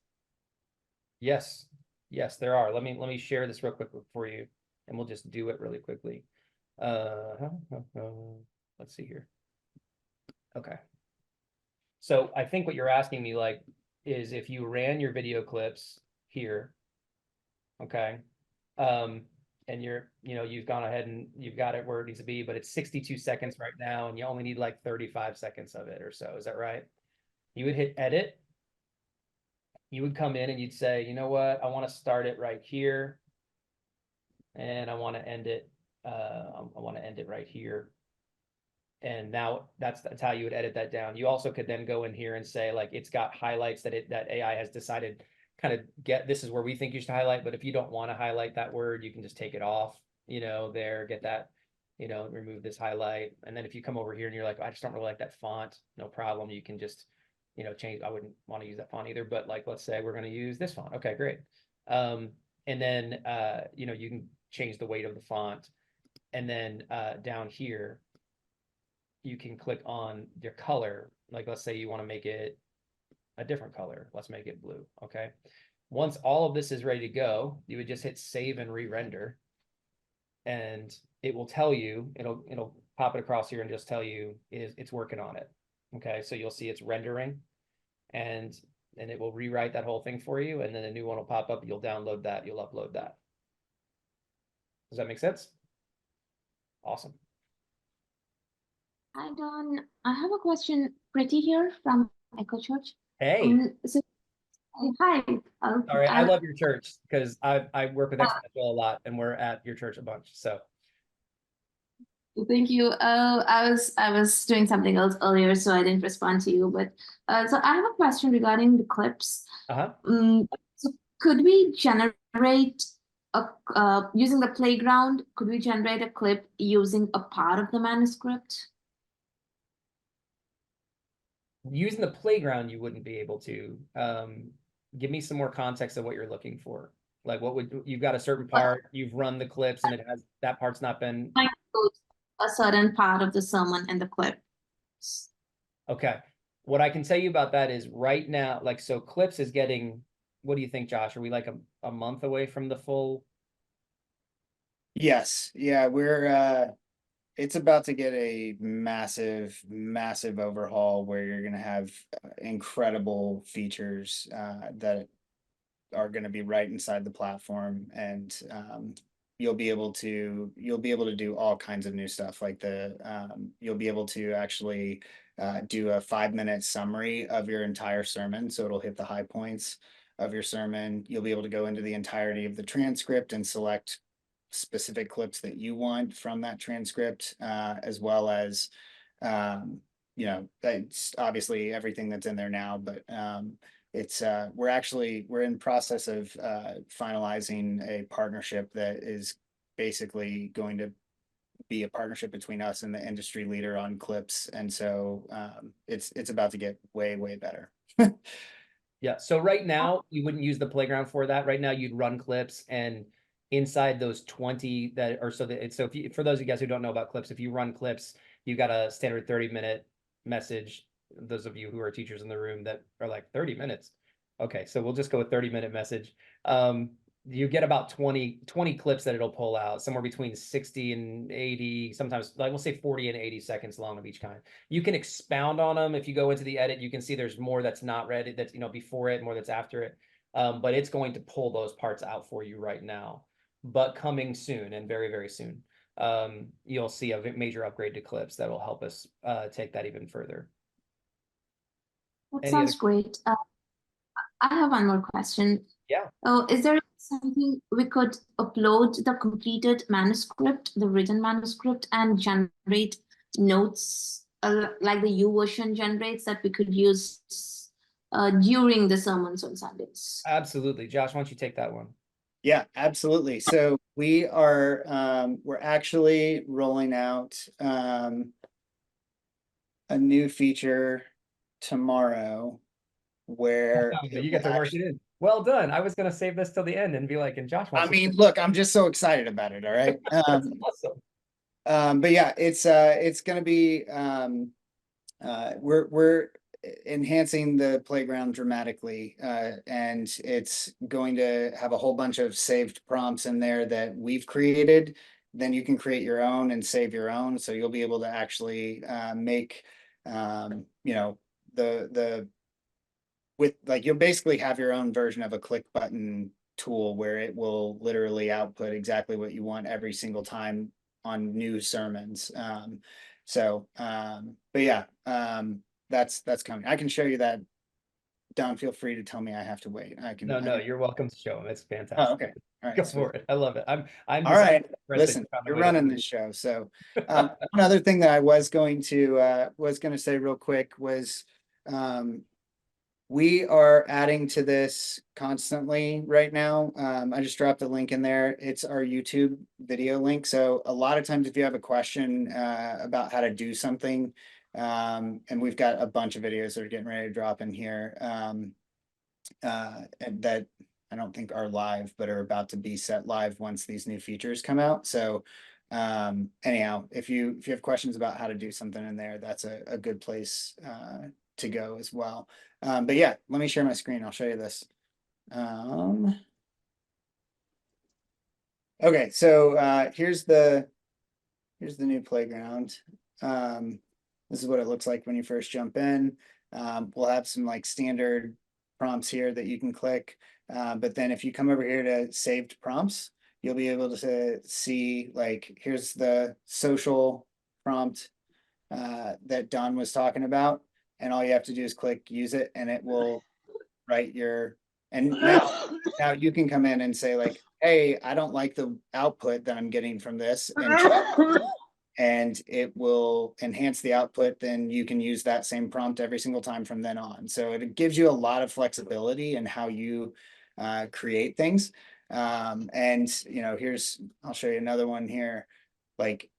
S1: Yes, yes, there are. Let me share this real quick for you, and we'll just do it really quickly. Let's see here. Okay. So I think what you're asking me like is if you ran your video clips here, okay, and you've gone ahead and you've got it where it needs to be, but it's 62 seconds right now, and you only need like 35 seconds of it or so. Is that right? You would hit edit. You would come in and you'd say, you know what, I want to start it right here, and I want to end it. I want to end it right here. And now that's how you would edit that down. You also could then go in here and say, like, it's got highlights that AI has decided kind of this is where we think you should highlight. But if you don't want to highlight that word, you can just take it off, there, get that, remove this highlight. And then if you come over here and you're like, I just don't really like that font, no problem. You can just, change. I wouldn't want to use that font either, but like, let's say we're going to use this font. Okay, great. And then, you can change the weight of the font. And then down here, you can click on your color. Like, let's say you want to make it a different color. Let's make it blue. Okay. Once all of this is ready to go, you would just hit save and re-render, and it will tell you, it'll pop it across here and just tell you it's working on it. Okay. So you'll see it's rendering, and it will rewrite that whole thing for you. And then a new one will pop up. You'll download that. You'll upload that. Does that make sense? Awesome.
S5: Hi, Don. I have a question. Pretty here from Echo Church.
S1: Hey.
S5: Hi.
S1: Sorry, I love your church because I work with Exponential a lot, and we're at your church a bunch. So.
S5: Thank you. I was doing something else earlier, so I didn't respond to you. But so I have a question regarding the clips. So could we generate using the playground? Could we generate a clip using a part of the manuscript?
S1: Using the playground, you wouldn't be able to. Give me some more context of what you're looking for. Like, you've got a certain part, you've run the clips, and that part's not been.
S5: A certain part of the sermon in the clip.
S1: Okay. What I can tell you about that is right now, like, so clips is getting, what do you think, Josh? Are we like a month away from the full?
S3: Yes. Yeah, it's about to get a massive overhaul where you're going to have incredible features that are going to be right inside the platform, and you'll be able to do all kinds of new stuff. Like you'll be able to actually do a 5-minute summary of your entire sermon, so it'll hit the high points of your sermon. You'll be able to go into the entirety of the transcript and select specific clips that you want from that transcript, as well as it's obviously everything that's in there now, but we're in process of finalizing a partnership that is basically going to be a partnership between us and the industry leader on clips, and so it's about to get way better.
S1: Yeah, so right now you wouldn't use the playground for that. Right now you'd run clips, and inside those 20 that are for those of you guys who don't know about clips, if you run clips, you've got a standard 30-minute message. Those of you who are teachers in the room that are like 30 minutes. Okay, so we'll just go with 30-minute message. You get about 20 clips that it'll pull out, somewhere between 60 and 80, sometimes like we'll say 40 and 80 seconds long of each kind. You can expound on them. If you go into the edit, you can see there's more that's not read, that's before it, more that's after it. But it's going to pull those parts out for you right now. But coming soon, and very soon, you'll see a major upgrade to clips that will help us take that even further.
S5: That sounds great. I have one more question.
S1: Yeah.
S5: Is there something we could upload the completed manuscript, the written manuscript, and generate notes like the YouVersion generates that we could use during the sermons on Sundays?
S1: Absolutely. Josh, why don't you take that one?
S3: Yeah, absolutely. So we're actually rolling out a new feature tomorrow where
S1: you get to work it in. Well done. I was gonna save this till the end and be like, and Josh
S3: I
S1: wants to.
S3: mean, look, I'm just so excited about it. All right.
S1: That's awesome.
S3: But yeah, it's gonna be we're enhancing the playground dramatically, and it's going to have a whole bunch of saved prompts in there that we've created. Then you can create your own and save your own, so you'll be able to actually make you know, the with like you'll basically have your own version of a click button tool where it will literally output exactly what you want every single time on new sermons. But yeah, that's coming. I can show you that. Don, feel free to tell me I have to wait. I can.
S1: No, you're welcome to show him. It's
S3: Oh,
S1: fantastic.
S3: okay. All right.
S1: Go
S3: sweet.
S1: for it. I love it. I'm
S3: All
S1: just
S3: right.
S1: impressed that
S3: Listen,
S1: you found a
S3: you're
S1: way to
S3: running
S1: do
S3: this
S1: it.
S3: show. So one other thing that I was going to say real quick was we are adding to this constantly right now. I just dropped a link in there. It's our YouTube video link. So a lot of times if you have a question about how to do something, and we've got a bunch of videos that are getting ready to drop in here and that I don't think are live, but are about to be set live once these new features come out. So anyhow, if you have questions about how to do something in there, that's a good place to go as well. But yeah, let me share my screen. I'll show you this. Okay, so here's the new playground. This is what it looks like when you first jump in. We'll have some like standard prompts here that you can click. But then if you come over here to saved prompts, you'll be able to see like, here's the social prompt that Don was talking about. And all you have to do is click use it and it will write your, and now you can come in and say like, hey, I don't like the output that I'm getting from this. And it will enhance the output. Then you can use that same prompt every single time from then on. So it gives you a lot of flexibility in how you create things. And you know, I'll show you another one here. Like,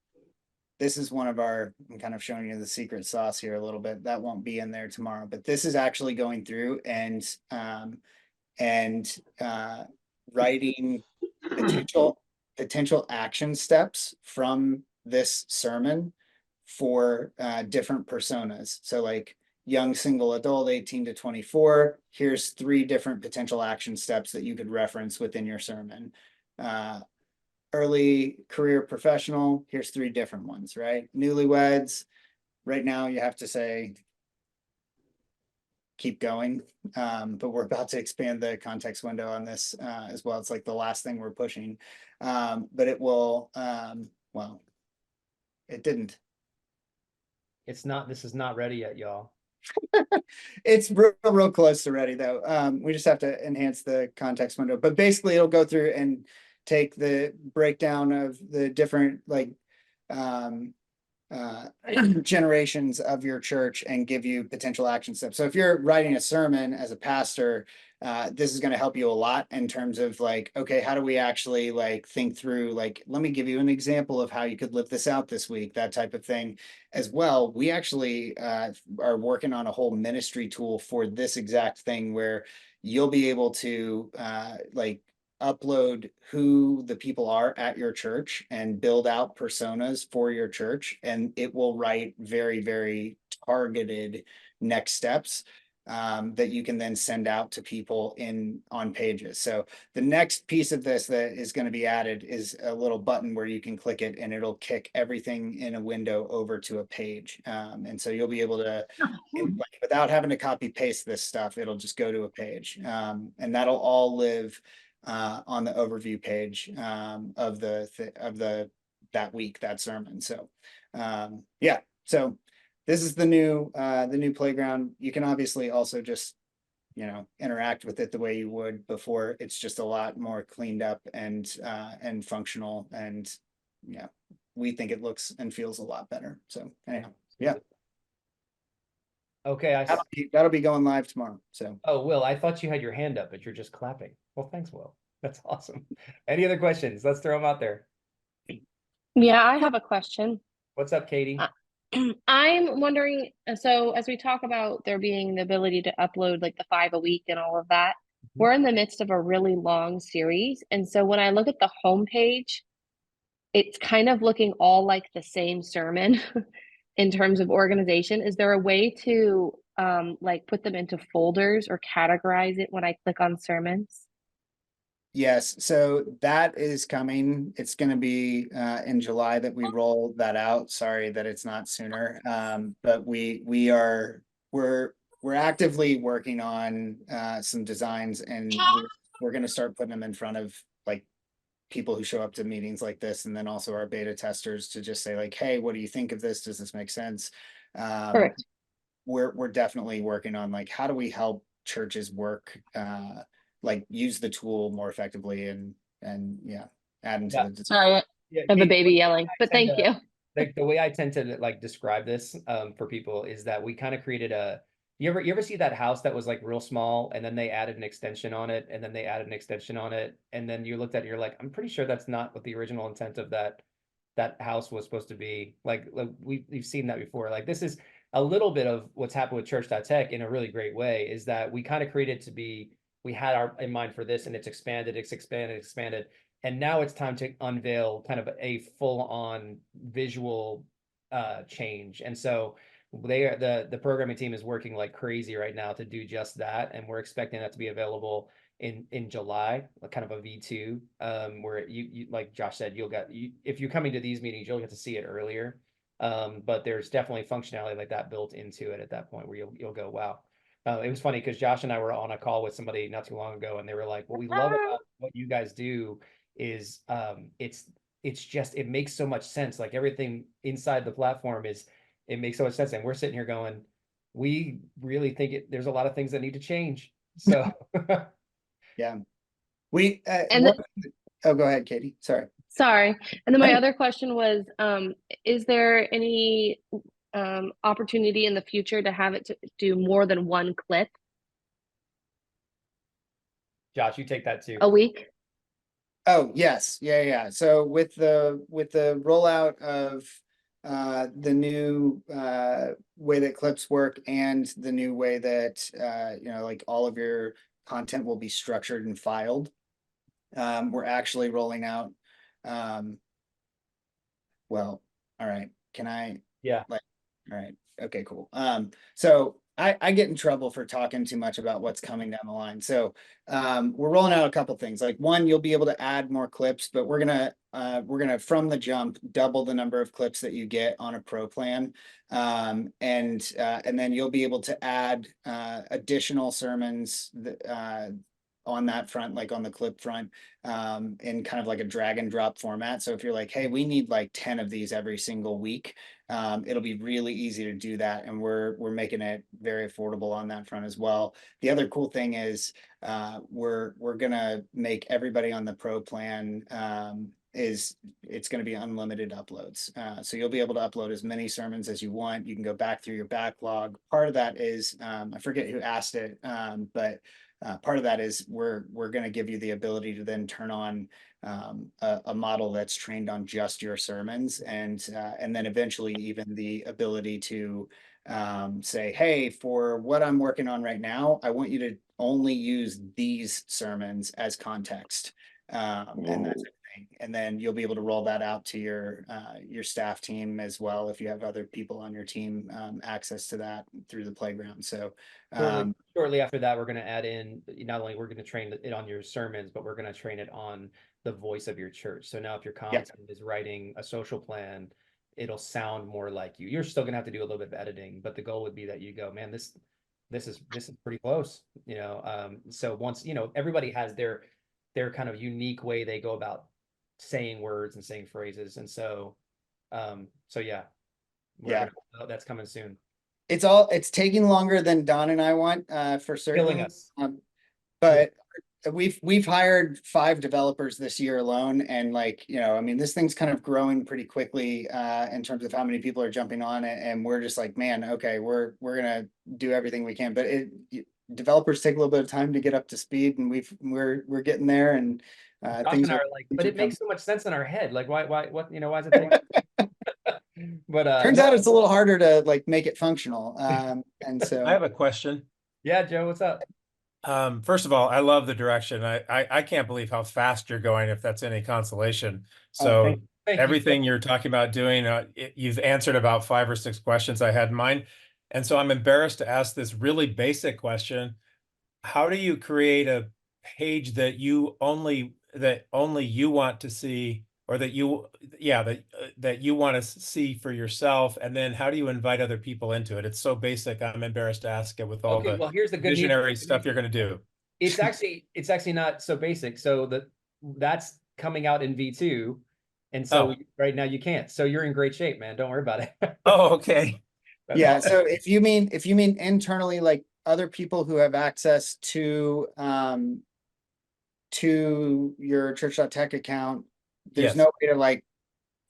S3: this is one of our, I'm kind of showing you the secret sauce here a little bit. That won't be in there tomorrow, but this is actually going through and writing potential action steps from this sermon for different personas. So like young single adult, 18 to 24, here's 3 different potential action steps that you could reference within your sermon. Early career professional, here's 3 different ones, right? Newlyweds, right now you have to say, keep going. But we're about to expand the context window on this as well. It's like the last thing we're pushing. But it will, well, it didn't.
S1: This is not ready yet, y'all.
S3: It's real close to ready though. We just have to enhance the context window, but basically it'll go through and take the breakdown of the different like generations of your church and give you potential action steps. So if you're writing a sermon as a pastor, this is going to help you a lot in terms of like, okay, how do we actually like think through, like, let me give you an example of how you could live this out this week, that type of thing as well. We actually are working on a whole ministry tool for this exact thing where you'll be able to like upload who the people are at your church and build out personas for your church, and it will write very, very targeted next steps that you can then send out to people on pages. So the next piece of this that is going to be added is a little button where you can click it and it'll kick everything in a window over to a page. And so you'll be able to, without having to copy paste this stuff, it'll just go to a page. And that'll all live on the overview page of that week, that sermon. So yeah, so this is the new playground. You can obviously also just, you know, interact with it the way you would before. It's just a lot more cleaned up and functional, and yeah, we think it looks and feels a lot better. So anyhow, yeah.
S1: Okay,
S3: that'll be going live tomorrow. So
S1: Will, I thought you had your hand up, but you're just clapping. Well, thanks, Will. That's awesome. Any other questions? Let's throw them out there.
S6: Yeah, I have a question.
S1: What's up, Katie?
S6: I'm wondering, so as we talk about there being the ability to upload like the 5 a week and all of that, we're in the midst of a really long series. And so when I look at the homepage, it's kind of looking all like the same sermon in terms of organization. Is there a way to like put them into folders or categorize it when I click on sermons?
S3: Yes, so that is coming. It's gonna be in July that we roll that out. Sorry that it's not sooner. But we're actively working on some designs, and we're gonna start putting them in front of like people who show up to meetings like this, and then also our beta testers to just say like, hey, what do you think of this? Does this make sense?
S6: Correct.
S3: We're definitely working on like, how do we help churches work like use the tool more effectively and yeah, add into
S1: Yeah.
S3: the
S6: Sorry, I
S1: Yeah,
S6: have a
S1: Katie,
S6: baby yelling, but
S1: tend
S6: thank
S1: to-
S6: you.
S1: like the way I tend to like describe this for people is that we kind of created a you ever see that house that was like real small and then they added an extension on it and then they added an extension on it and then you looked at it, you're like, I'm pretty sure that's not what the original intent of that house was supposed to be. Like we've seen that before. Like this is a little bit of what's happened with Church.tech in a really great way, is that we kind of created to be, we had our in mind for this and it's expanded. And now it's time to unveil kind of a full-on visual change. And so they are the programming team is working like crazy right now to do just that. And we're expecting that to be available in July, like kind of a V2, where you like Josh said, if you're coming to these meetings, you'll get to see it earlier. But there's definitely functionality like that built into it at that point where you'll go, wow. It was funny because Josh and I were on a call with somebody not too long ago, and they were like, what we love about what you guys do is it's just, it makes so much sense. Like everything inside the platform it makes so much sense. And we're sitting here going, we really think there's a lot of things that need to change. So
S3: yeah. We
S6: And
S3: oh, go ahead, Katie. Sorry.
S6: sorry. And then my other question was, is there any opportunity in the future to have it to do more than one clip
S1: Josh, you take that too.
S6: a week?
S3: Oh, yes. Yeah. So with the rollout of the new way that clips work and the new way that like all of your content will be structured and filed, we're actually rolling out well, all right. Can I
S1: Yeah.
S3: all right. Okay, cool. So I get in trouble for talking too much about what's coming down the line. So we're rolling out a couple things. Like one, you'll be able to add more clips, but we're gonna from the jump double the number of clips that you get on a pro plan. And then you'll be able to add additional sermons on that front, like on the clip front, in kind of like a drag and drop format. So if you're like, hey, we need like 10 of these every single week, it'll be really easy to do that. And we're making it very affordable on that front as well. The other cool thing is we're gonna make everybody on the pro plan it's going to be unlimited uploads. So you'll be able to upload as many sermons as you want. You can go back through your backlog. Part of that is I forget who asked it, but part of that is we're going to give you the ability to then turn on a model that's trained on just your sermons, and then eventually even the ability to say, hey, for what I'm working on right now, I want you to only use these sermons as context, and that's everything. And then you'll be able to roll that out to your staff team as well if you have other people on your team access to that through the playground. So
S1: shortly after that, we're going to add in, not only we're going to train it on your sermons, but we're going to train it on the voice of your church. So now if your content is writing a social plan, it'll sound more like you. You're still going to have to do a little bit of editing, but the goal would be that you go, man, this is pretty close, so once, everybody has their kind of unique way they go about saying words and saying phrases. And so yeah, that's coming soon.
S3: It's taking longer than Don and I want for certain.
S1: Killing us.
S3: But we've hired 5 developers this year alone, and I mean, this thing's kind of growing pretty quickly in terms of how many people are jumping on it, and we're just like, man, okay, we're gonna do everything we can, but developers take a little bit of time to get up to speed, and we're getting there, and
S1: things are like, but it makes so much sense in our head. Like, why is it taking? But
S3: turns out it's a little harder to make it functional. And so
S7: I have a question.
S1: Yeah, Joe, what's up?
S7: First of all, I love the direction. I can't believe how fast you're going, if that's any consolation. So
S1: thank you.
S7: everything you're talking about doing, you've answered about 5 or 6 questions I had in mind. And so I'm embarrassed to ask this really basic question. How do you create a page that only you want to see, or that you want to see for yourself? And then how do you invite other people into it? It's so basic. I'm embarrassed to ask it with all
S1: Okay,
S7: the
S1: well, here's the good news.
S7: visionary stuff you're going to do.
S1: It's actually not so basic. So that's coming out in V2. And so right now you can't. So you're in great shape, man. Don't worry about it.
S7: Oh, okay.
S3: Yeah, so if you mean internally, like other people who have access to your church.tech account, there's
S7: Yes.
S3: no way to like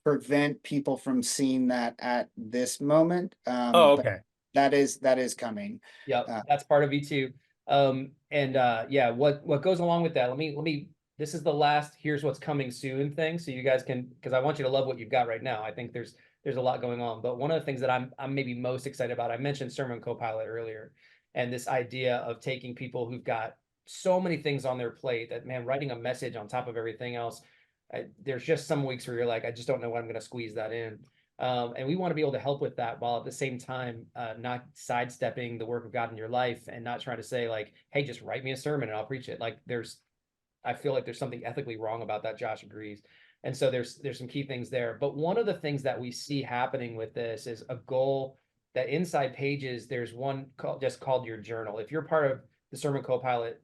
S3: prevent people from seeing that at this moment.
S7: Oh,
S3: But
S7: okay.
S3: that is coming.
S1: Yep,
S3: Uh,
S1: that's part of V2. Yeah, what goes along with that, let me, this is the last here's what's coming soon thing, so you guys can, because I want you to love what you've got right now. I think there's a lot going on, but one of the things that I'm maybe most excited about, I mentioned Sermon Copilot earlier, and this idea of taking people who've got so many things on their plate that, man, writing a message on top of everything else, there's just some weeks where you're like, I just don't know when I'm going to squeeze that in. And we want to be able to help with that while at the same time not sidestepping the work of God in your life, and not trying to say like, hey, just write me a sermon and I'll preach it. Like I feel like there's something ethically wrong about that. Josh agrees. And so there's some key things there. But one of the things that we see happening with this is a goal that inside Pages, there's one called your journal. If you're part of the Sermon Copilot,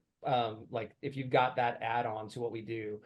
S1: like if you've got that add-on to what we do,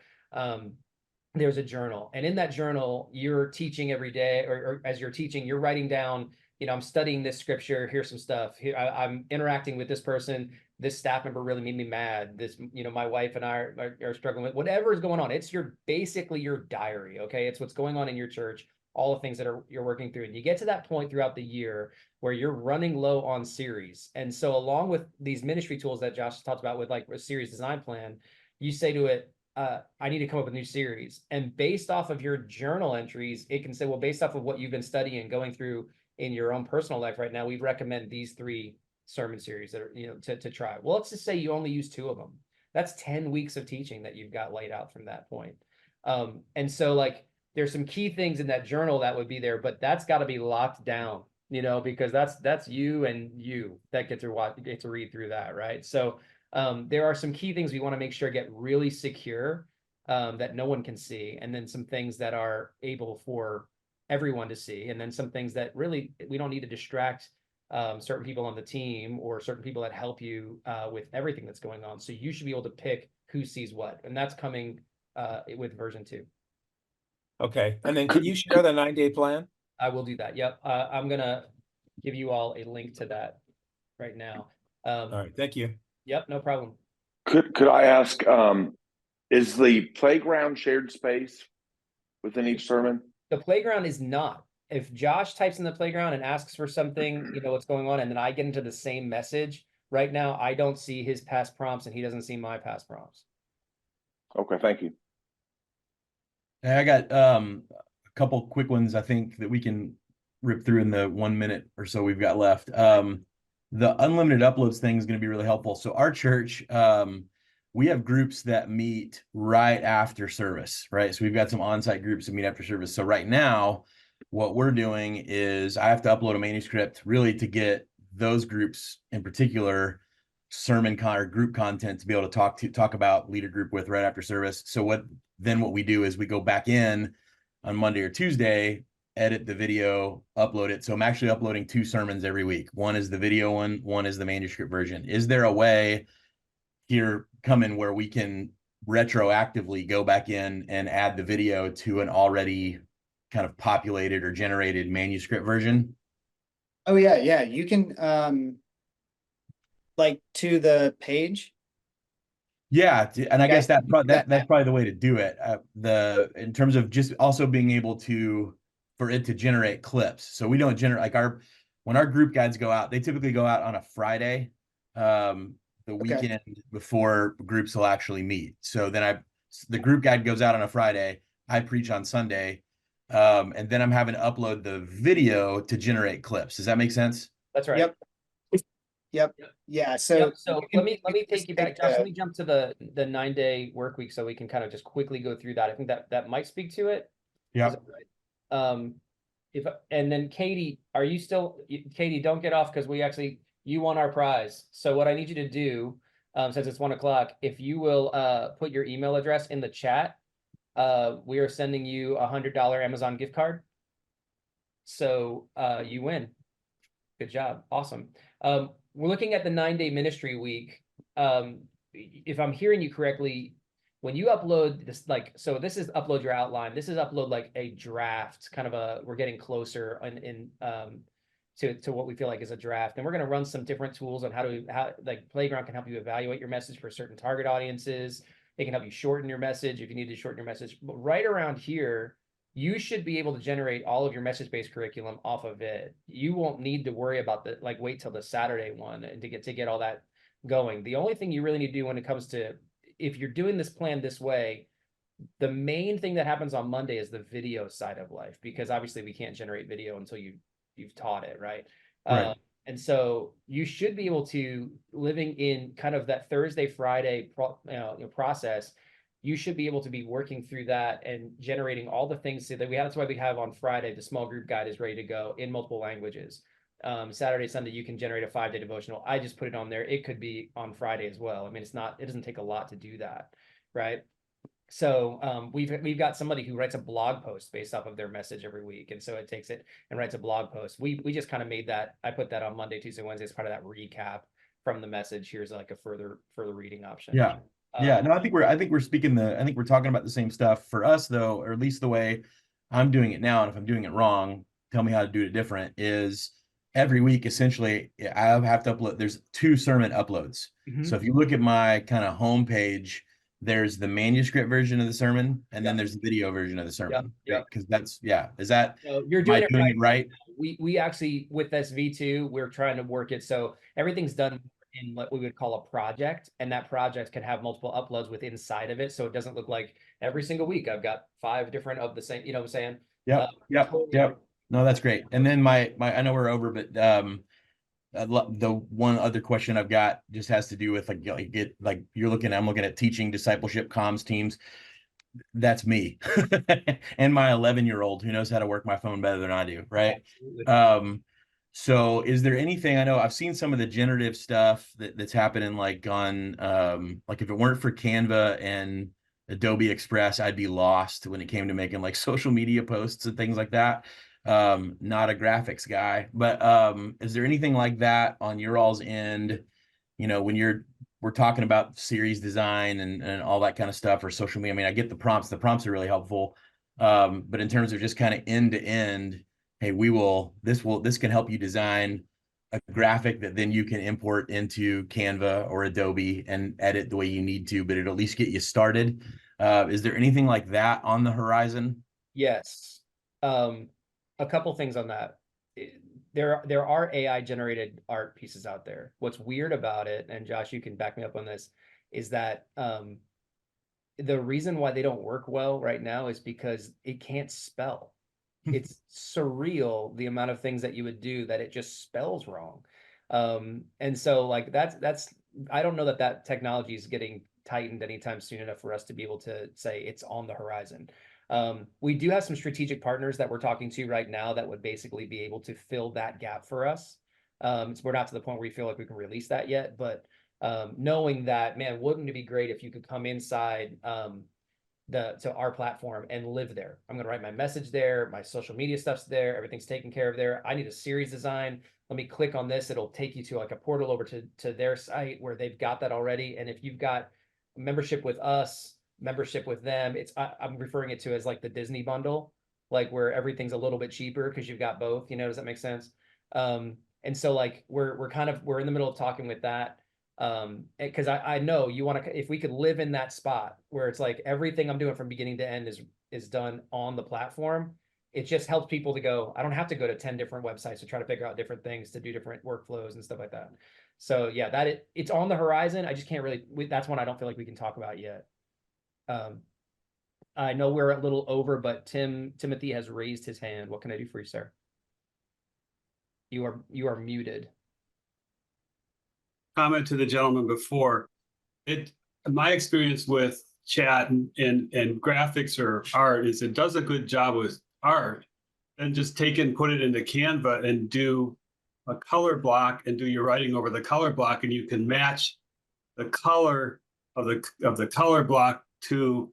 S1: there's a journal, and in that journal you're teaching every day, or as you're teaching, you're writing down, I'm studying this scripture, here's some stuff here, I'm interacting with this person, this staff member really made me mad, this, my wife and I are struggling with whatever is going on. It's basically your diary. Okay, it's what's going on in your church, all the things that you're working through, and you get to that point throughout the year where you're running low on series. And so along with these ministry tools that Josh talked about with like a series design plan, you say to it, I need to come up with a new series. And based off of your journal entries, it can say, well, based off of what you've been studying and going through in your own personal life right now, we recommend these 3 sermon series that are, to try. Well, let's just say you only use 2 of them. That's 10 weeks of teaching that you've got laid out from that point. And so like, there's some key things in that journal that would be there, but that's got to be locked down, because that's you and you that get to read through that, right? So there are some key things we want to make sure get really secure, that no one can see, and then some things that are able for everyone to see, and then some things that really we don't need to distract certain people on the team or certain people that help you with everything that's going on. So you should be able to pick who sees what, and that's coming with version 2.
S7: Okay, and then can you share the 9-day plan?
S1: I will do that. Yep, I'm gonna give you all a link to that right now.
S7: All right, thank you.
S1: Yep, no problem.
S8: Could I ask, is the playground shared space within each sermon?
S1: The playground is not. If Josh types in the playground and asks for something, what's going on, and then I get into the same message, right now I don't see his past prompts and he doesn't see my past prompts.
S8: Okay, thank you.
S9: I got a couple quick ones I think that we can rip through in the 1 minute or so we've got left. The unlimited uploads thing is going to be really helpful. So our church, we have groups that meet right after service, right? So we've got some on-site groups that meet after service. So right now, what we're doing is I have to upload a manuscript really to get those groups in particular sermon or group content to be able to talk about leader group with right after service. So what we do is we go back in on Monday or Tuesday, edit the video, upload it. So I'm actually uploading 2 sermons every week. One is the video one is the manuscript version. Is there a way here coming where we can retroactively go back in and add the video to an already kind of populated or generated manuscript version?
S3: Oh yeah, you can like to the page.
S9: Yeah, and I guess that's probably the way to do it. In terms of just also being able for it to generate clips. So we don't generate when our group guides go out, they typically go out on a Friday, the weekend before groups will actually meet. So then the group guide goes out on a Friday, I preach on Sunday, and then I'm having to upload the video to generate clips. Does that make sense?
S1: That's right.
S3: Yep. Yep. Yeah. So,
S1: Yep, so let me
S3: just
S1: take you back,
S3: take
S1: Josh, let
S3: the-
S1: me jump to the 9-day work week so we can kind of just quickly go through that. I think that might speak to it. Is
S9: Yeah.
S1: that right? If, and then Katie, are you still, Katie, don't get off because you won our prize. So what I need you to do, since it's 1 o'clock, if you will put your email address in the chat, we are sending you $100 Amazon gift card. So you win. Good job. Awesome. We're looking at the 9-day ministry week. If I'm hearing you correctly, when you upload this, like, so this is upload your outline. This is upload like a draft, kind of we're getting closer to what we feel like is a draft. And we're going to run some different tools on how like Playground can help you evaluate your message for certain target audiences. It can help you shorten your message if you need to shorten your message. But right around here, you should be able to generate all of your message-based curriculum off of it. You won't need to worry about wait till the Saturday one and to get all that going. The only thing you really need to do when it comes to, if you're doing this plan this way, the main thing that happens on Monday is the video side of life, because obviously we can't generate video until you've taught it, right?
S9: Right.
S1: And so you should be able to, living in kind of that Thursday, Friday process, you should be able to be working through that and generating all the things that's why we have on Friday, the small group guide is ready to go in multiple languages. Saturday, Sunday, you can generate a 5-day devotional. I just put it on there. It could be on Friday as well. I mean, it doesn't take a lot to do that, right? So we've got somebody who writes a blog post based off of their message every week. And so it takes it and writes a blog post. We just kind of made that. I put that on Monday, Tuesday, Wednesday as part of that recap from the message. Here's like a further reading option.
S9: Yeah. Yeah. No, I think we're talking about the same stuff. For us though, or at least the way I'm doing it now, and if I'm doing it wrong, tell me how to do it different, is every week, essentially, I have to upload, there's 2 sermon uploads. So if you look at my kind of homepage, there's the manuscript version of the sermon, and then there's the video version of the sermon.
S1: Yep.
S9: Because is that,
S1: So you're
S9: am I
S1: doing
S9: doing it right?
S1: We actually, with this V2, we're trying to work it so everything's done in what we would call a project, and that project can have multiple uploads with inside of it, so it doesn't look like every single week I've got 5 different of the same, you know what I'm saying?
S9: Yep. No, that's great. And then my I know we're over, but the one other question I've got just has to do with I'm looking at teaching discipleship comms teams. That's me and my 11-year-old who knows how to work my phone better than I do, right?
S1: Absolutely.
S9: So is there anything, I know I've seen some of the generative stuff that's happening, like on like if it weren't for Canva and Adobe Express, I'd be lost when it came to making like social media posts and things like that. Not a graphics guy, but is there anything like that on your all's end, when we're talking about series design and all that kind of stuff, or social media? I mean, I get the prompts are really helpful, but in terms of just kind of end to end, hey, this can help you design a graphic that then you can import into Canva or Adobe and edit the way you need to, but it'll at least get you started. Is there anything like that on the horizon?
S1: Yes. A couple things on that. There are AI generated art pieces out there. What's weird about it, and Josh, you can back me up on this, is that the reason why they don't work well right now is because it can't spell. It's surreal the amount of things that you would do that it just spells wrong. And so like that's I don't know that technology is getting tightened anytime soon enough for us to be able to say it's on the horizon. We do have some strategic partners that we're talking to right now that would basically be able to fill that gap for us. So we're not to the point where we feel like we can release that yet, but knowing that, man, wouldn't it be great if you could come inside to our platform and live there? I'm going to write my message there. My social media stuff's there. Everything's taken care of there. I need a series design. Let me click on this. It'll take you to like a portal over to their site where they've got that already. And if you've got membership with us, membership with them, I'm referring it to as like the Disney bundle, like where everything's a little bit cheaper because you've got both, does that make sense? And so like we're in the middle of talking with that. Because I know you want to, if we could live in that spot where it's like everything I'm doing from beginning to end is done on the platform, it just helps people to go, I don't have to go to 10 different websites to try to figure out different things to do different workflows and stuff like that. So yeah, it's on the horizon. I just can't really, that's one I don't feel like we can talk about yet. I know we're a little over, but Timothy has raised his hand. What can I do for you, sir? You are muted.
S10: comment to the gentleman before. My experience with chat and graphics or art is it does a good job with art. And just put it into Canva and do a color block and do your writing over the color block, and you can match the color of the color block to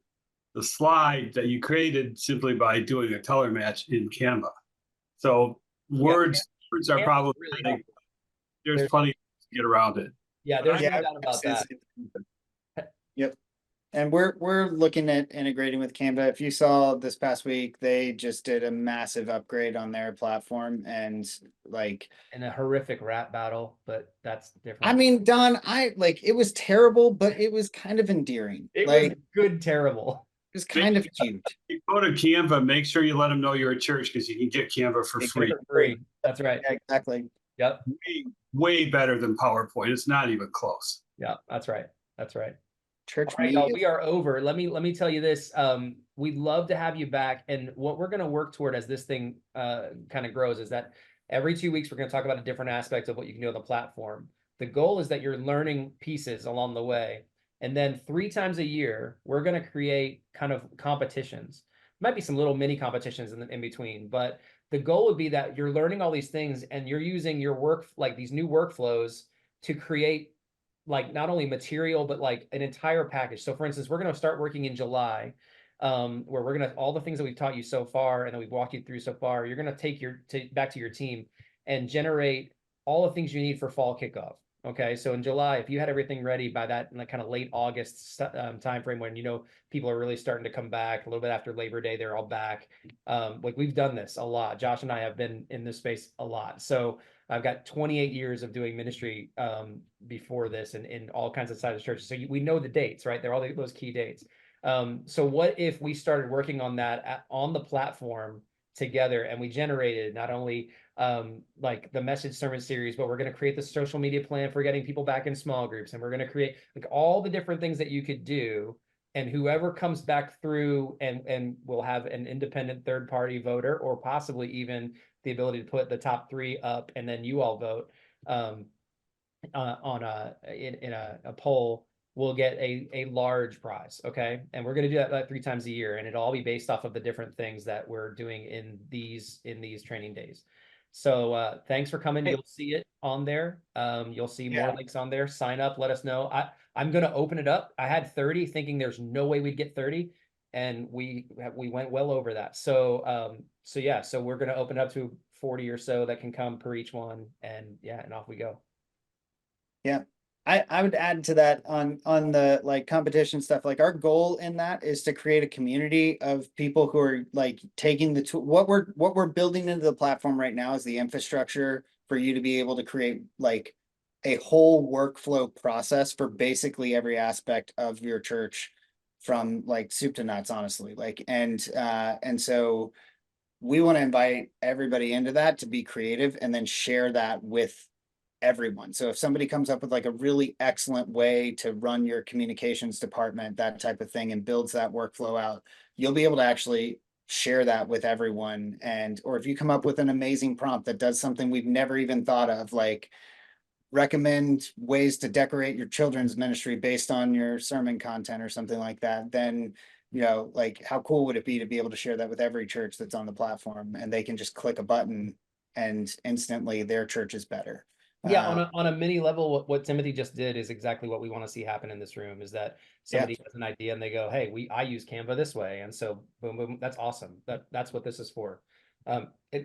S10: the slide that you created simply by doing a color match in Canva. So words are probably
S1: really
S10: there's plenty to get around it.
S1: Yeah, there's no doubt about that.
S3: Yep. And we're looking at integrating with Canva. If you saw this past week, they just did a massive upgrade on their platform and like
S1: In a horrific rap battle, but that's different.
S3: I mean, Don, it was terrible, but it was kind of endearing.
S1: It
S3: like
S1: was good, terrible.
S3: it was kind of cute.
S10: You go to Canva, make sure you let them know you're a church because you can get Canva for free.
S1: For free. That's right.
S3: Yeah, exactly.
S1: Yep.
S10: Way better than PowerPoint. It's not even close.
S1: Yeah, that's right. That's right.
S3: Church
S1: All right,
S3: media.
S1: y'all, we are over. Let me tell you this. We'd love to have you back. And what we're going to work toward as this thing kind of grows is that every 2 weeks, we're going to talk about a different aspect of what you can do on the platform. The goal is that you're learning pieces along the way. And then 3 times a year, we're going to create kind of competitions. Might be some little mini competitions in between, but the goal would be that you're learning all these things and you're using your work, like these new workflows, to create like not only material, but like an entire package. So for instance, we're going to start working in July, where we're going to, all the things that we've taught you so far and that we've walked you through so far, you're going to take back to your team and generate all the things you need for fall kickoff. Okay. So in July, if you had everything ready by that in like kind of late August timeframe, when, people are really starting to come back a little bit after Labor Day, they're all back. Like we've done this a lot. Josh and I have been in this space a lot. So I've got 28 years of doing ministry before this and in all kinds of sizes of churches. So we know the dates, right? They're all those key dates. So what if we started working on that on the platform together and we generated not only like the message sermon series, but we're going to create the social media plan for getting people back in small groups. And we're going to create like all the different things that you could do. And whoever comes back through and will have an independent third party voter, or possibly even the ability to put the top 3 up and then you all vote in a poll, will get a large prize. Okay. And we're going to do that like 3 times a year, and it'll all be based off of the different things that we're doing in these training days. So thanks for coming. You'll see it on there. You'll see more links on there. Sign up, let us know. I'm going to open it up. I had 30 thinking there's no way we'd get 30. And we went well over that. So so we're going to open up to 40 or so that can come per each one, and and off we go.
S3: Yeah. I would add to that on the like competition stuff. Like our goal in that is to create a community of people who are like taking the tool. What we're building into the platform right now is the infrastructure for you to be able to create like a whole workflow process for basically every aspect of your church, from like soup to nuts, honestly. Like and so we want to invite everybody into that to be creative and then share that with everyone. So if somebody comes up with like a really excellent way to run your communications department, that type of thing, and builds that workflow out, you'll be able to actually share that with everyone. And or if you come up with an amazing prompt that does something we've never even thought of, like recommend ways to decorate your children's ministry based on your sermon content or something like that, then like how cool would it be to be able to share that with every church that's on the platform, and they can just click a button and instantly their church is better.
S1: Yeah, on a mini level, what Timothy just did is exactly what we want to see happen in this room, is that somebody has an idea and they go, hey, I use Canva this way. And so boom, boom, that's awesome. That's what this is for.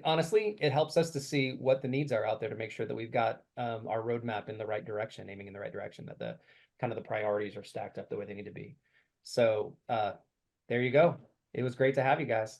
S1: Honestly, it helps us to see what the needs are out there to make sure that we've got our roadmap in the right direction, aiming in the right direction, that the kind of the priorities are stacked up the way they need to be. So there you go. It was great to have you guys.